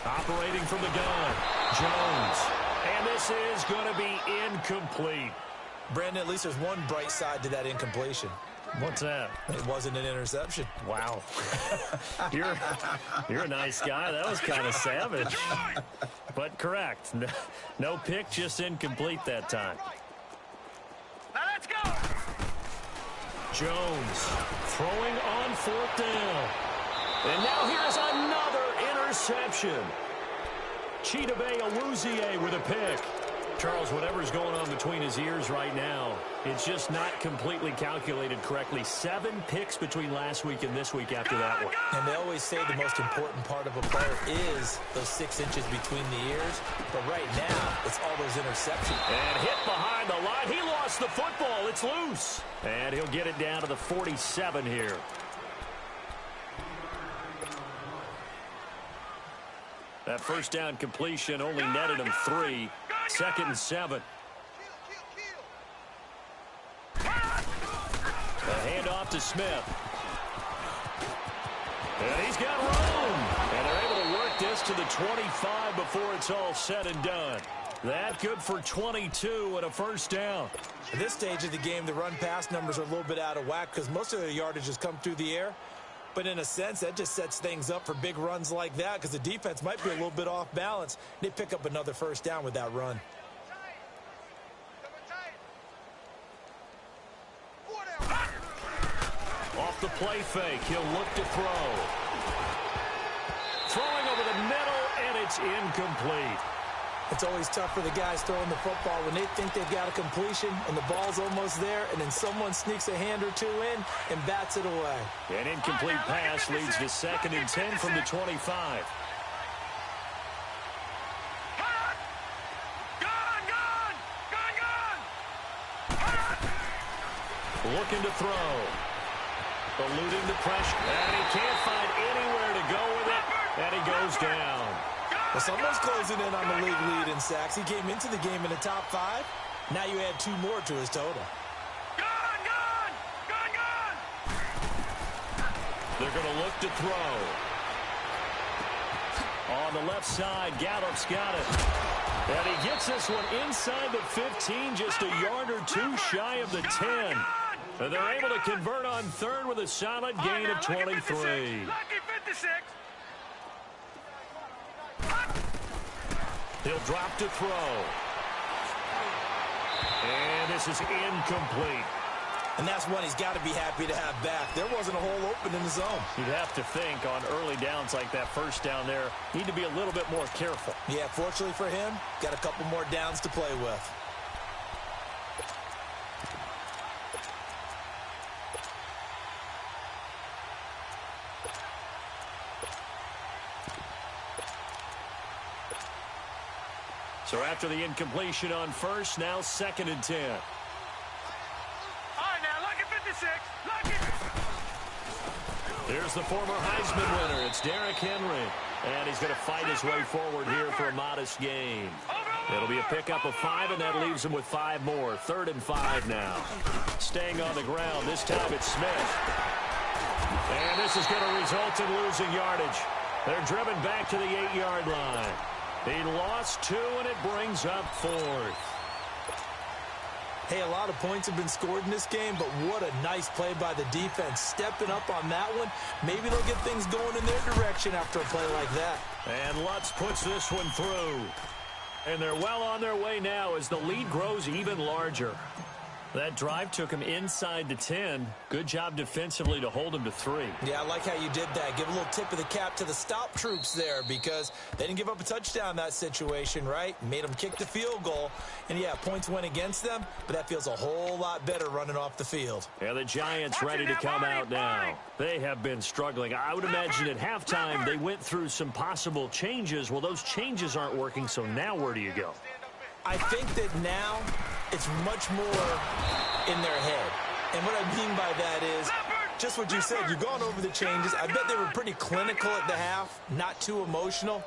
Operating from the gun, Jones. And this is going to be incomplete. Brandon, at least there's one bright side to that incompletion. What's that? It wasn't an interception. Wow. You're a nice guy. That was kind of savage. But correct. No pick, just incomplete that time. Now let's go. Jones throwing on 4th down. And now here's another interception. Chidobe Awuzie with a pick. Charles, whatever's going on between his ears right now, it's just not completely calculated correctly. 7 picks between last week and this week after that one. And they always say the most important part of a player is those 6 inches between the ears. But right now, it's all those interceptions. And hit behind the line. He lost the football. It's loose. And he'll get it down to the 47 here. That first down completion only netted him 3. 2nd and 7. A handoff to Smith. And he's got room. And they're able to work this to the 25 before it's all said and done. That good for 22 and a first down. At this stage of the game, the run-pass numbers are a little bit out of whack because most of their yardage has come through the air. But in a sense, that just sets things up for big runs like that because the defense might be a little bit off balance. They pick up another first down with that run. Off the play fake, he'll look to throw. Throwing over the middle, and it's incomplete. It's always tough for the guys throwing the football when they think they've got a completion and the ball's almost there, and then someone sneaks a hand or two in and bats it away. An incomplete pass leads to 2nd and 10 from the 25. Looking to throw. Eluding the pressure. And he can't find anywhere to go with it. And he goes down. Well, someone's closing in on the league lead in sacks. He came into the game in the top 5. Now you add 2 more to his total. They're going to look to throw. On the left side, Gallup's got it. And he gets this one inside the 15, just a yard or 2 shy of the 10. And they're able to convert on 3rd with a solid gain of 23. He'll drop to throw. And this is incomplete. And that's one he's got to be happy to have back. There wasn't a hole open in the zone. You'd have to think on early downs like that first down there, need to be a little bit more careful. Yeah, fortunately for him, got a couple more downs to play with. So after the incompletion on first, now 2nd and 10. Here's the former Heisman winner. It's Derrick Henry. And he's going to fight his way forward here for a modest gain. It'll be a pickup of 5, and that leaves him with 5 more. 3rd and 5 now. Staying on the ground. This time it's Smith. And this is going to result in losing yardage. They're driven back to the 8-yard line. He lost 2, and it brings up 4th. Hey, a lot of points have been scored in this game, but what a nice play by the defense. Stepping up on that one. Maybe they'll get things going in their direction after a play like that. And Lutz puts this one through. And they're well on their way now as the lead grows even larger. That drive took him inside the 10. Good job defensively to hold him to 3. Yeah, I like how you did that. Give a little tip of the cap to the stop troops there because they didn't give up a touchdown in that situation, right? Made them kick the field goal. And, yeah, points went against them, but that feels a whole lot better running off the field. Yeah, the Giants ready to come out now. They have been struggling. I would imagine at halftime they went through some possible changes. Well, those changes aren't working, so now where do you go? I think that now it's much more in their head. And what I mean by that is just what you said. You've gone over the changes. I bet they were pretty clinical at the half, not too emotional.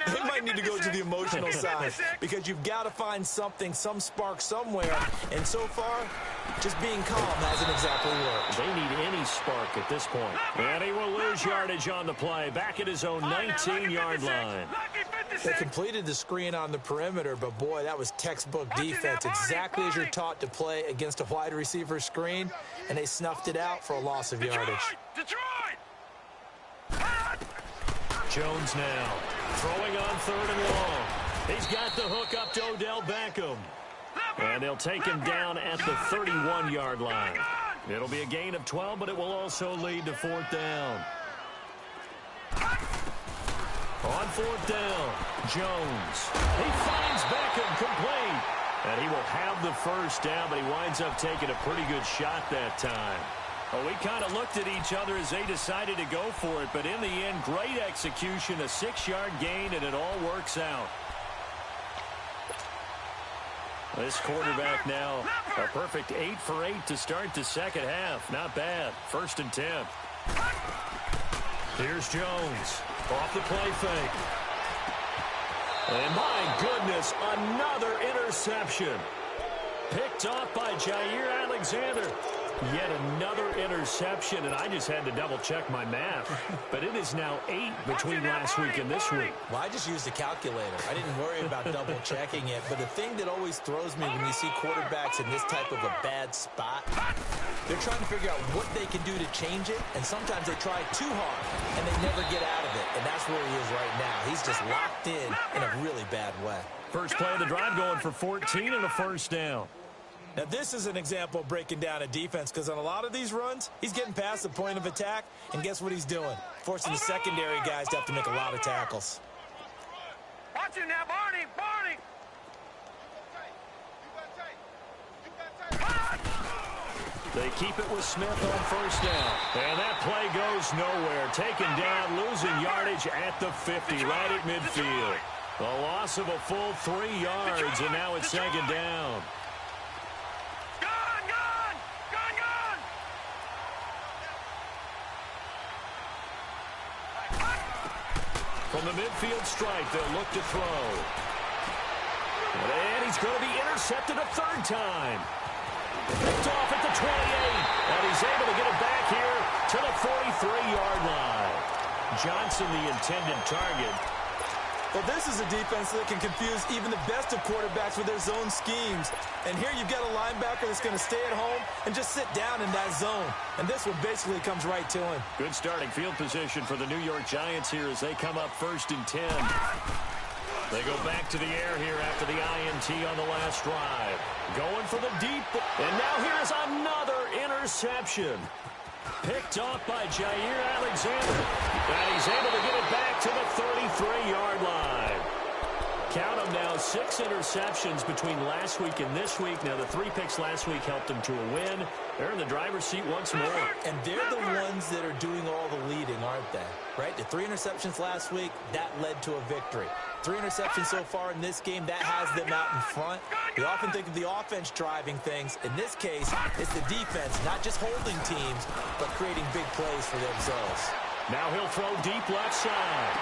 They might need to go to the emotional side because you've got to find something, some spark somewhere. And so far, just being calm hasn't exactly worked. They need any spark at this point. And he will lose yardage on the play, back at his own 19-yard line. They completed the screen on the perimeter, but boy, that was textbook defense. Exactly as you're taught to play against a wide receiver screen, and they snuffed it out for a loss of yardage. Jones now throwing on 3rd and long. He's got the hook up to Odell Beckham. And they'll take him down at the 31-yard line. It'll be a gain of 12, but it will also lead to 4th down. On 4th down, Jones. He finds Beckham complete. And he will have the first down, but he winds up taking a pretty good shot that time. Well, we kind of looked at each other as they decided to go for it, but in the end, great execution, a 6-yard gain, and it all works out. This quarterback now, a perfect 8 for 8 to start the second half. Not bad. 1st and 10. Here's Jones. Off the play fake. And my goodness, another interception. Picked off by Jair Alexander. Yet another interception, and I just had to double-check my math. But it is now 8 between last week and this week. Well, I just used a calculator. I didn't worry about double-checking it. But the thing that always throws me when you see quarterbacks in this type of a bad spot, they're trying to figure out what they can do to change it, and sometimes they try too hard, and they never get out of it. And that's where he is right now. He's just locked in a really bad way. First play of the drive going for 14 and a first down. Now, this is an example of breaking down a defense because on a lot of these runs, he's getting past the point of attack, and guess what he's doing? Forcing the secondary guys to have to make a lot of tackles. Watch him now, Barney! Barney! They keep it with Smith on first down. And that play goes nowhere. Taken down, losing yardage at the 50, right at midfield. A loss of a full 3 yards, and now it's 2nd down. From the midfield stripe, they'll look to throw. And he's going to be intercepted a 3rd time. Picked off at the 28. And he's able to get it back here to the 43-yard line. Johnson, the intended target. Well, this is a defense that can confuse even the best of quarterbacks with their zone schemes. And here you've got a linebacker that's going to stay at home and just sit down in that zone. And this one basically comes right to him. Good starting field position for the New York Giants here as they come up 1st and 10. They go back to the air here after the INT on the last drive. Going for the deep. And now here's another interception. Picked off by Jair Alexander. And he's able to get it back to the 33-yard line. Count them now, 6 interceptions between last week and this week. Now, the 3 picks last week helped them to a win. They're in the driver's seat once more. And they're the ones that are doing all the leading, aren't they? Right? The 3 interceptions last week, that led to a victory. 3 interceptions so far in this game, that has them out in front. We often think of the offense driving things. In this case, it's the defense, not just holding teams, but creating big plays for themselves. Now he'll throw deep left side.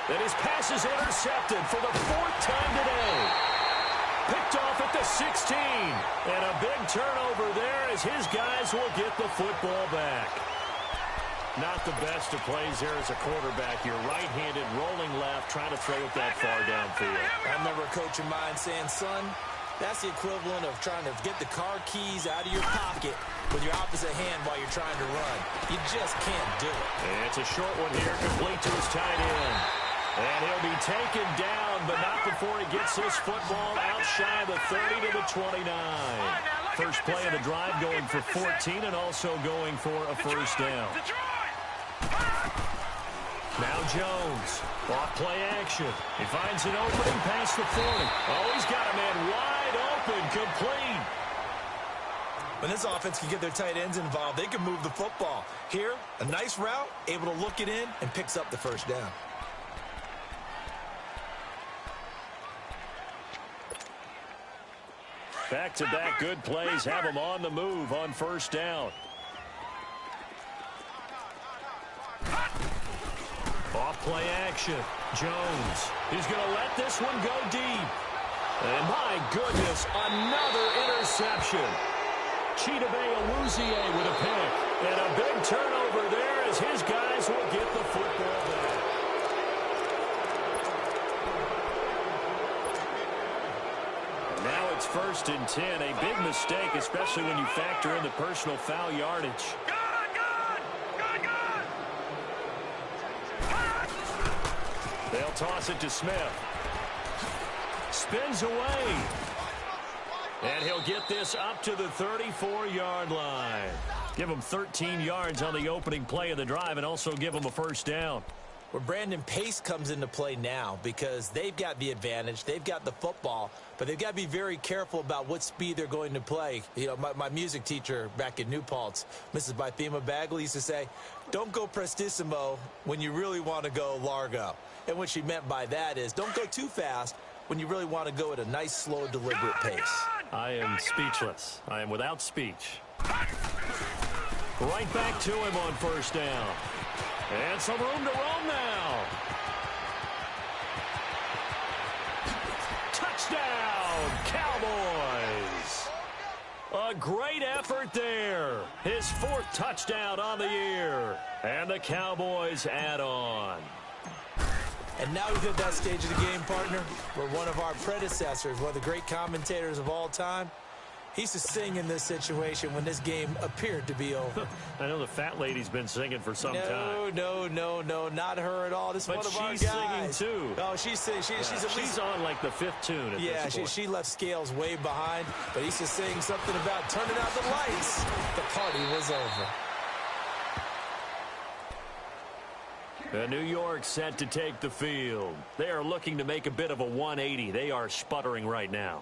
And his pass is intercepted for the 4th time today. Picked off at the 16. And a big turnover there as his guys will get the football back. Not the best of plays there as a quarterback. You're right-handed, rolling left, trying to throw it that far downfield. I remember a coach of mine saying, son, that's the equivalent of trying to get the car keys out of your pocket with your opposite hand while you're trying to run. You just can't do it. And it's a short one here, complete to his tight end. And he'll be taken down, but not before he gets this football out shy of the 30 to the 29. First play of the drive going for 14 and also going for a first down. Now Jones, off play action. He finds an opening past the 40. Oh, he's got a man wide open, complete. When this offense can get their tight ends involved, they can move the football. Here, a nice route, able to look it in, and picks up the first down. Back-to-back good plays have him on the move on first down. Off play action. Jones. He's going to let this one go deep. And my goodness, another interception. Chidobe Awuzie with a pick. And a big turnover there as his guys will get the football back. And now it's 1st and 10. A big mistake, especially when you factor in the personal foul yardage. They'll toss it to Smith. Spins away. And he'll get this up to the 34-yard line. Give him 13 yards on the opening play of the drive and also give him a first down. Where Brandon, pace comes into play now because they've got the advantage. They've got the football, but they've got to be very careful about what speed they're going to play. You know, my music teacher back in New Paltz, Mrs. Bythema Bagley, used to say, don't go prestissimo when you really want to go largo. And what she meant by that is don't go too fast when you really want to go at a nice, slow, deliberate pace. I am speechless. I am without speech. Right back to him on first down. And some room to roam now. Touchdown, Cowboys. A great effort there. His 4th touchdown on the year. And the Cowboys add on. And now we've hit that stage of the game, partner, where one of our predecessors, one of the great commentators of all time, he used to sing in this situation when this game appeared to be over. I know the fat lady's been singing for some time. No, not her at all. This is one of our guys. But she's singing too. Oh, she's singing. She's on like the 5th tune at this point. She left Scales way behind, but he's just saying something about turning out the lights. The party was over. New York set to take the field. They are looking to make a bit of a 180. They are sputtering right now.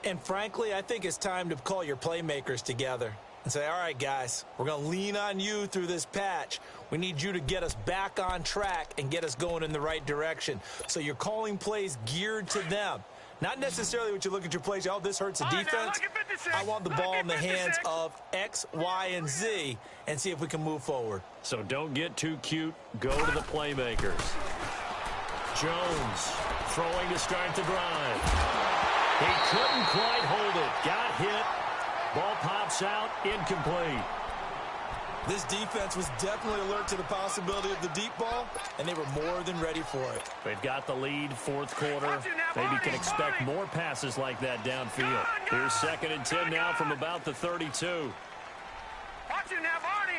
And frankly, I think it's time to call your playmakers together and say, all right, guys, we're going to lean on you through this patch. We need you to get us back on track and get us going in the right direction. So you're calling plays geared to them. Not necessarily what you look at your plays, oh, this hurts the defense. I want the ball in the hands of X, Y, and Z and see if we can move forward. So don't get too cute. Go to the playmakers. Jones throwing to start the drive. He couldn't quite hold it. Got hit. Ball pops out. Incomplete. This defense was definitely alert to the possibility of the deep ball, and they were more than ready for it. They've got the lead, 4th quarter. Maybe can expect more passes like that downfield. Here's 2nd and 10 now from about the 32. Watch him now, Barney.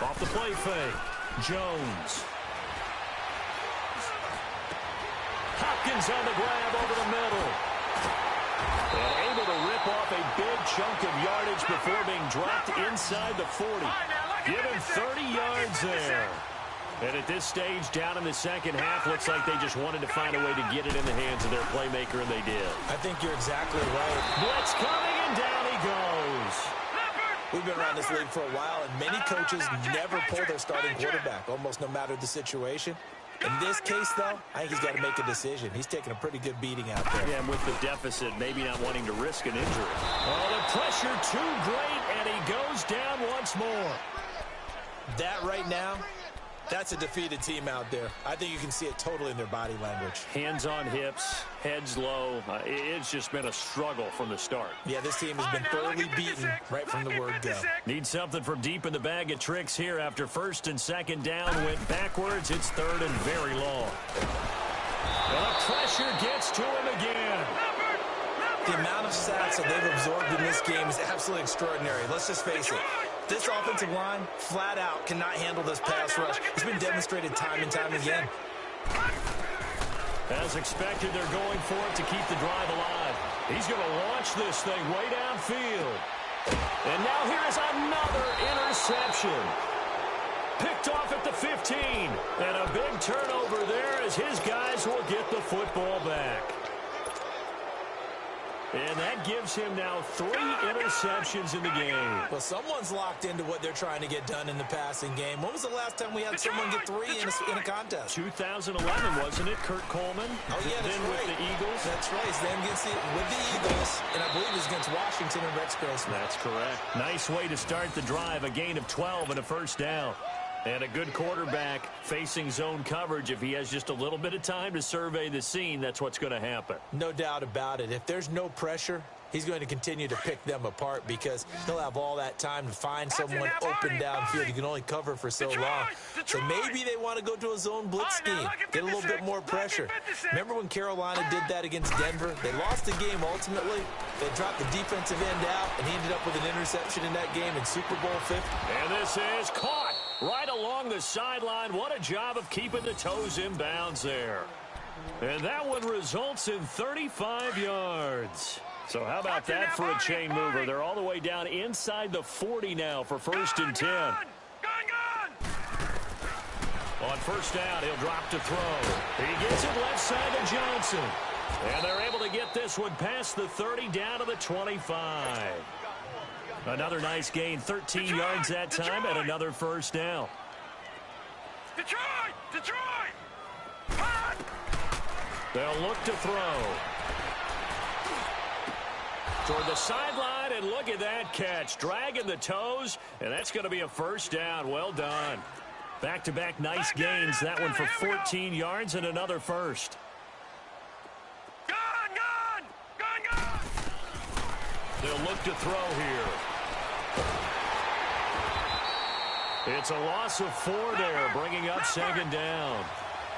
Off the play fake. Jones. Hopkins on the grab over the middle. And able to rip off a big chunk of yardage before being dropped inside the 40. Give him 30 yards there. And at this stage, down in the second half, looks like they just wanted to find a way to get it in the hands of their playmaker, and they did. I think you're exactly right. Blitz coming, and down he goes. We've been around this league for a while, and many coaches never pull their starting quarterback, almost no matter the situation. In this case, though, I think he's got to make a decision. He's taking a pretty good beating out there. Yeah, and with the deficit, maybe not wanting to risk an injury. Oh, the pressure too great, and he goes down once more. That right now, That's a defeated team out there. I think you can see it totally in their body language. Hands on hips, heads low. It's just been a struggle from the start. Yeah, this team has been thoroughly beaten right from the word go. Need something from deep in the bag of tricks here after first and second down went backwards. It's third and very long. And the pressure gets to him again. The amount of sacks that they've absorbed in this game is absolutely extraordinary. Let's just face it. This offensive line, flat out, cannot handle this pass rush. It's been demonstrated time and time again. As expected, they're going for it to keep the drive alive. He's going to launch this thing way downfield. And now here's another interception. Picked off at the 15. And a big turnover there as his guys will get the football back. And that gives him now 3 interceptions in the game. Well, someone's locked into what they're trying to get done in the passing game. When was the last time we had someone get 3 in a contest? 2011, wasn't it? Kurt Coleman? Oh, yeah, that's then right. with the Eagles. That's right. He's then with the Eagles, and I believe it's against Washington and Rex Grossman. That's correct. Nice way to start the drive. A gain of 12 and a first down. And a good quarterback facing zone coverage. If he has just a little bit of time to survey the scene, that's what's going to happen. No doubt about it. If there's no pressure, he's going to continue to pick them apart because he'll have all that time to find someone open downfield. He can only cover for so long. So maybe they want to go to a zone blitz scheme, get a little bit more pressure. Remember when Carolina did that against Denver? They lost the game ultimately. They dropped the defensive end out, and he ended up with an interception in that game in Super Bowl 50. And this is caught right along the sideline. What a job of keeping the toes in bounds there. And that one results in 35 yards. So how about that for a chain mover? They're all the way down inside the 40 now for first and 10. On first down, he'll drop to throw. He gets it left side to Johnson. And they're able to get this one past the 30 down to the 25. Another nice gain, 13 yards that time, and another first down. Detroit! They'll look to throw. Toward the sideline, and look at that catch. Dragging the toes, and that's going to be a first down. Well done. Back-to-back nice gains. That one for 14 yards and another first. Gone! They'll look to throw here. It's a loss of 4 there, bringing up second down.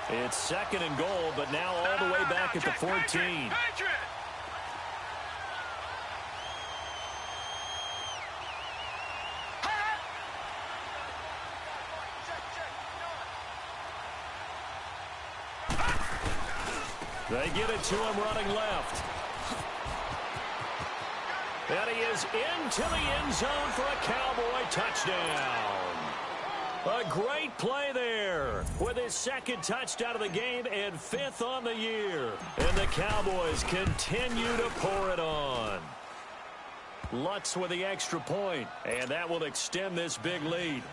It's second and goal, but now all the way back at the 14. They get it to him running left. And he is into the end zone for a Cowboy touchdown. A great play there with his second touchdown of the game and 5th on the year. And the Cowboys continue to pour it on. Lutz with the extra point, and that will extend this big lead.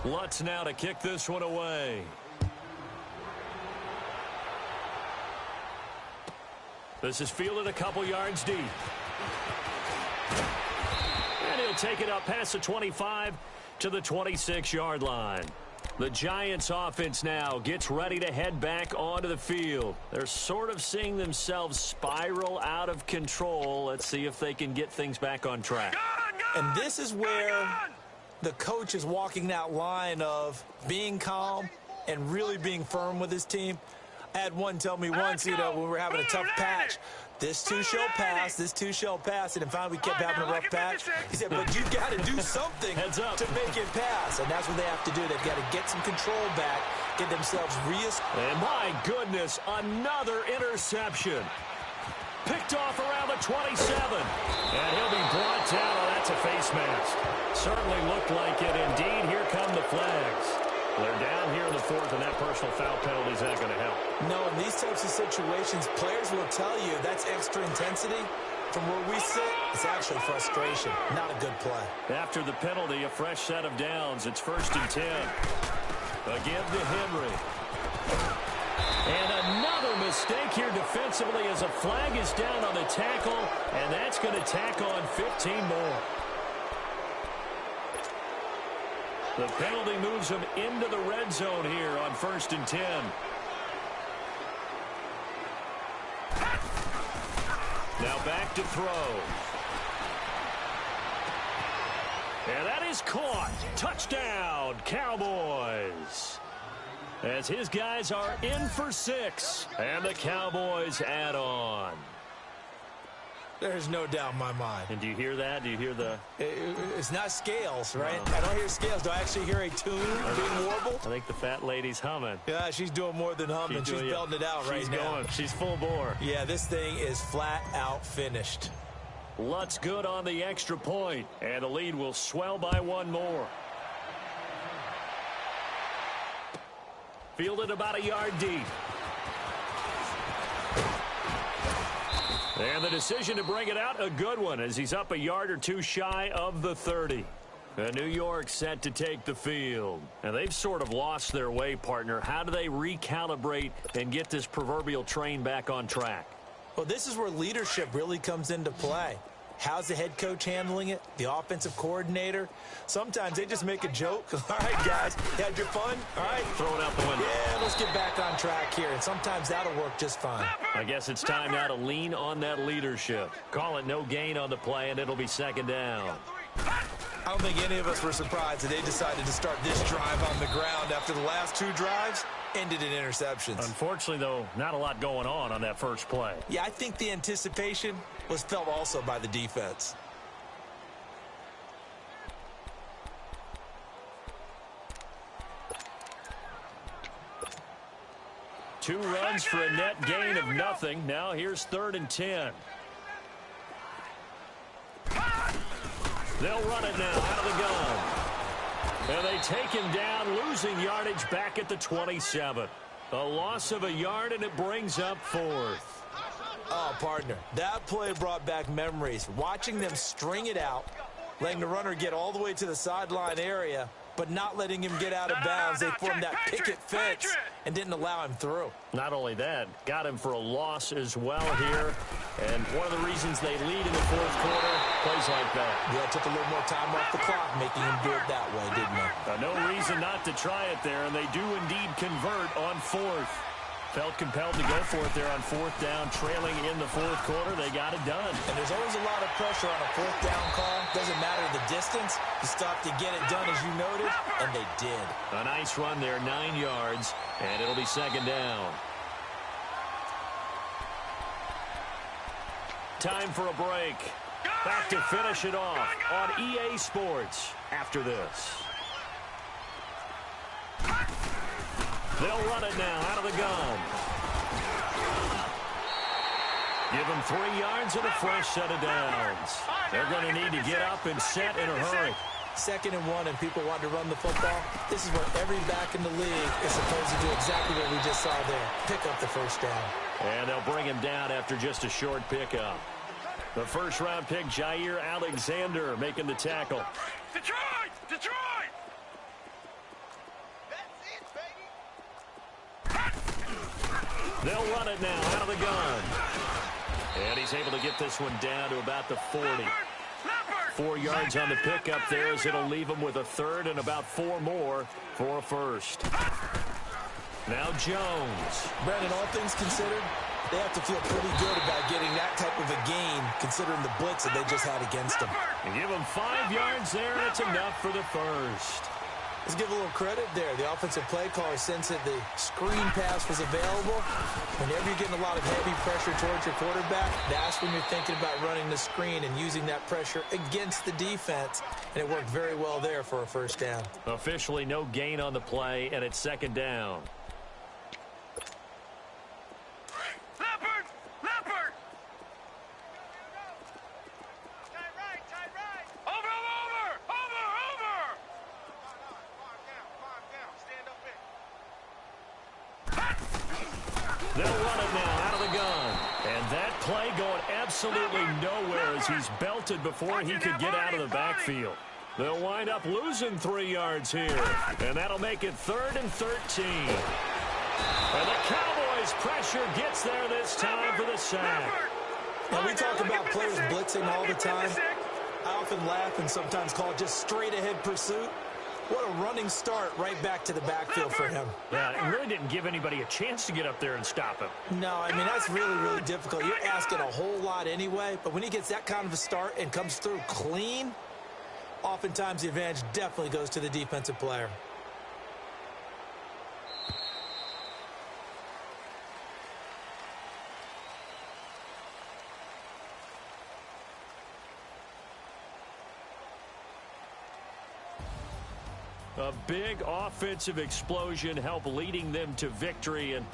Lutz now to kick this one away. This is fielded a couple yards deep. And he'll take it up past the 25 to the 26-yard line. The Giants offense now gets ready to head back onto the field. They're sort of seeing themselves spiral out of control. Let's see if they can get things back on track. And this is where the coach is walking that line of being calm and really being firm with his team. I had one tell me once, when we were having a tough patch, this too shall pass, and finally we kept having a rough patch. He said, but you got to do something to make it pass, and that's what they have to do. They've got to get some control back, get themselves And my goodness, another interception. Picked off around the 27, and he'll be brought down. Oh, that's a face mask. Certainly looked like it. Indeed, here come the flags. They're down here in the 4th, and that personal foul penalty is not going to help. No, in these types of situations, players will tell you that's extra intensity. From where we sit, it's actually frustration, not a good play. After the penalty, a fresh set of downs. It's first and 10. Again to Henry. And another mistake here defensively as a flag is down on the tackle, and that's going to tack on 15 more. The penalty moves him into the red zone here on 1st and 10. Now back to throw. And that is caught. Touchdown, Cowboys. As his guys are in for 6. And the Cowboys add on. There's no doubt in my mind. And do you hear that? Do you hear the... It's not scales, right? No. I don't hear scales. Do I actually hear a tune being warbled? I think the fat lady's humming. Yeah, she's doing more than humming. She's belting it out right now. She's going. She's full bore. Yeah, this thing is flat out finished. Lutt's good on the extra point, and the lead will swell by one more. Fielded about a yard deep. And the decision to bring it out, a good one, as he's up a yard or two shy of the 30. And New York set to take the field. And they've sort of lost their way, partner. How do they recalibrate and get this proverbial train back on track? Well, this is where leadership really comes into play. How's the head coach handling it? The offensive coordinator? Sometimes they just make a joke. All right, guys, you had your fun? All right. Throw it out the window. Yeah, let's get back on track here. And sometimes that'll work just fine. I guess it's time now to lean on that leadership. Call it no gain on the play, and it'll be 2nd down. I don't think any of us were surprised that they decided to start this drive on the ground after the last 2 drives ended in interceptions. Unfortunately, though, not a lot going on that first play. Yeah, I think the anticipation was felt also by the defense. Two runs for a net gain of nothing. Now here's 3rd and 10. They'll run it now out of the gun. And they take him down, losing yardage back at the 27. A loss of a yard, and it brings up 4th. Oh, partner, that play brought back memories. Watching them string it out, letting the runner get all the way to the sideline area, but not letting him get out of bounds. They formed that picket fence and didn't allow him through. Not only that, got him for a loss as well here. And one of the reasons they lead in the 4th quarter, plays like that. Yeah, took a little more time off the clock, making him do it that way, didn't they? No reason not to try it there, and they do indeed convert on 4th. Felt compelled to go for it there on 4th down, trailing in the 4th quarter. They got it done. And there's always a lot of pressure on a 4th down call. Doesn't matter the distance. You stop to get it done, as you noted, and they did. A nice run there, 9 yards, and it'll be 2nd down. Time for a break. Back to finish it off on EA Sports after this. They'll run it now out of the gun. Give them 3 yards and a fresh set of downs. They're going to need to get up and set in a hurry. 2nd and 1, and people want to run the football. This is where every back in the league is supposed to do exactly what we just saw there. Pick up the 1st down. And they'll bring him down after just a short pickup. The 1st-round pick, Jair Alexander, making the tackle. Detroit! Detroit! They'll run it now out of the gun. And he's able to get this one down to about the 40. 4 yards on the pickup there, as it'll leave him with a 3rd and about 4 more for a 1st. Now Jones. Brandon, all things considered, they have to feel pretty good about getting that type of a gain, considering the blitz that they just had against them. And give them 5 yards there, and it's enough for the 1st. Let's give a little credit there. The offensive play caller, since that the screen pass was available, whenever you're getting a lot of heavy pressure towards your quarterback, that's when you're thinking about running the screen and using that pressure against the defense. And it worked very well there for a 1st down. Officially no gain on the play, and it's 2nd down. Leopard! Leopard! They'll run it now out of the gun. And that play going absolutely nowhere as he's belted before he could get out of the backfield. They'll wind up losing 3 yards here. And that'll make it 3rd and 13. And the Cowboys' pressure gets there this time for the sack. Now, we talk about players blitzing all the time. I often laugh and sometimes call it just straight-ahead pursuit. What a running start right back to the backfield for him. Yeah, it really didn't give anybody a chance to get up there and stop him. No, I mean, that's really, really difficult. You're asking a whole lot anyway, but when he gets that kind of a start and comes through clean, oftentimes the advantage definitely goes to the defensive player. A big offensive explosion helped leading them to victory, and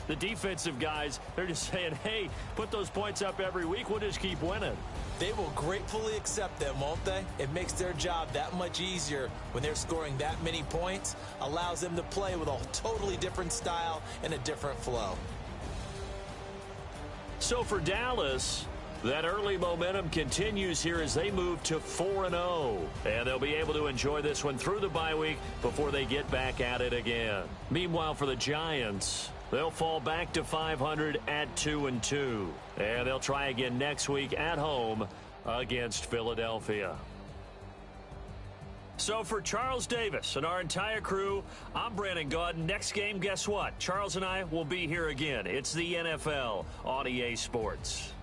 the defensive guys, they're just saying, hey, put those points up every week, we'll just keep winning. They will gratefully accept them, won't they? It makes their job that much easier when they're scoring that many points, allows them to play with a totally different style and a different flow. So for Dallas, that early momentum continues here as they move to 4-0. And they'll be able to enjoy this one through the bye week before they get back at it again. Meanwhile, for the Giants, they'll fall back to 500 at 2-2. And they'll try again next week at home against Philadelphia. So for Charles Davis and our entire crew, I'm Brandon Gaudin. Next game, guess what? Charles and I will be here again. It's the NFL on EA Sports.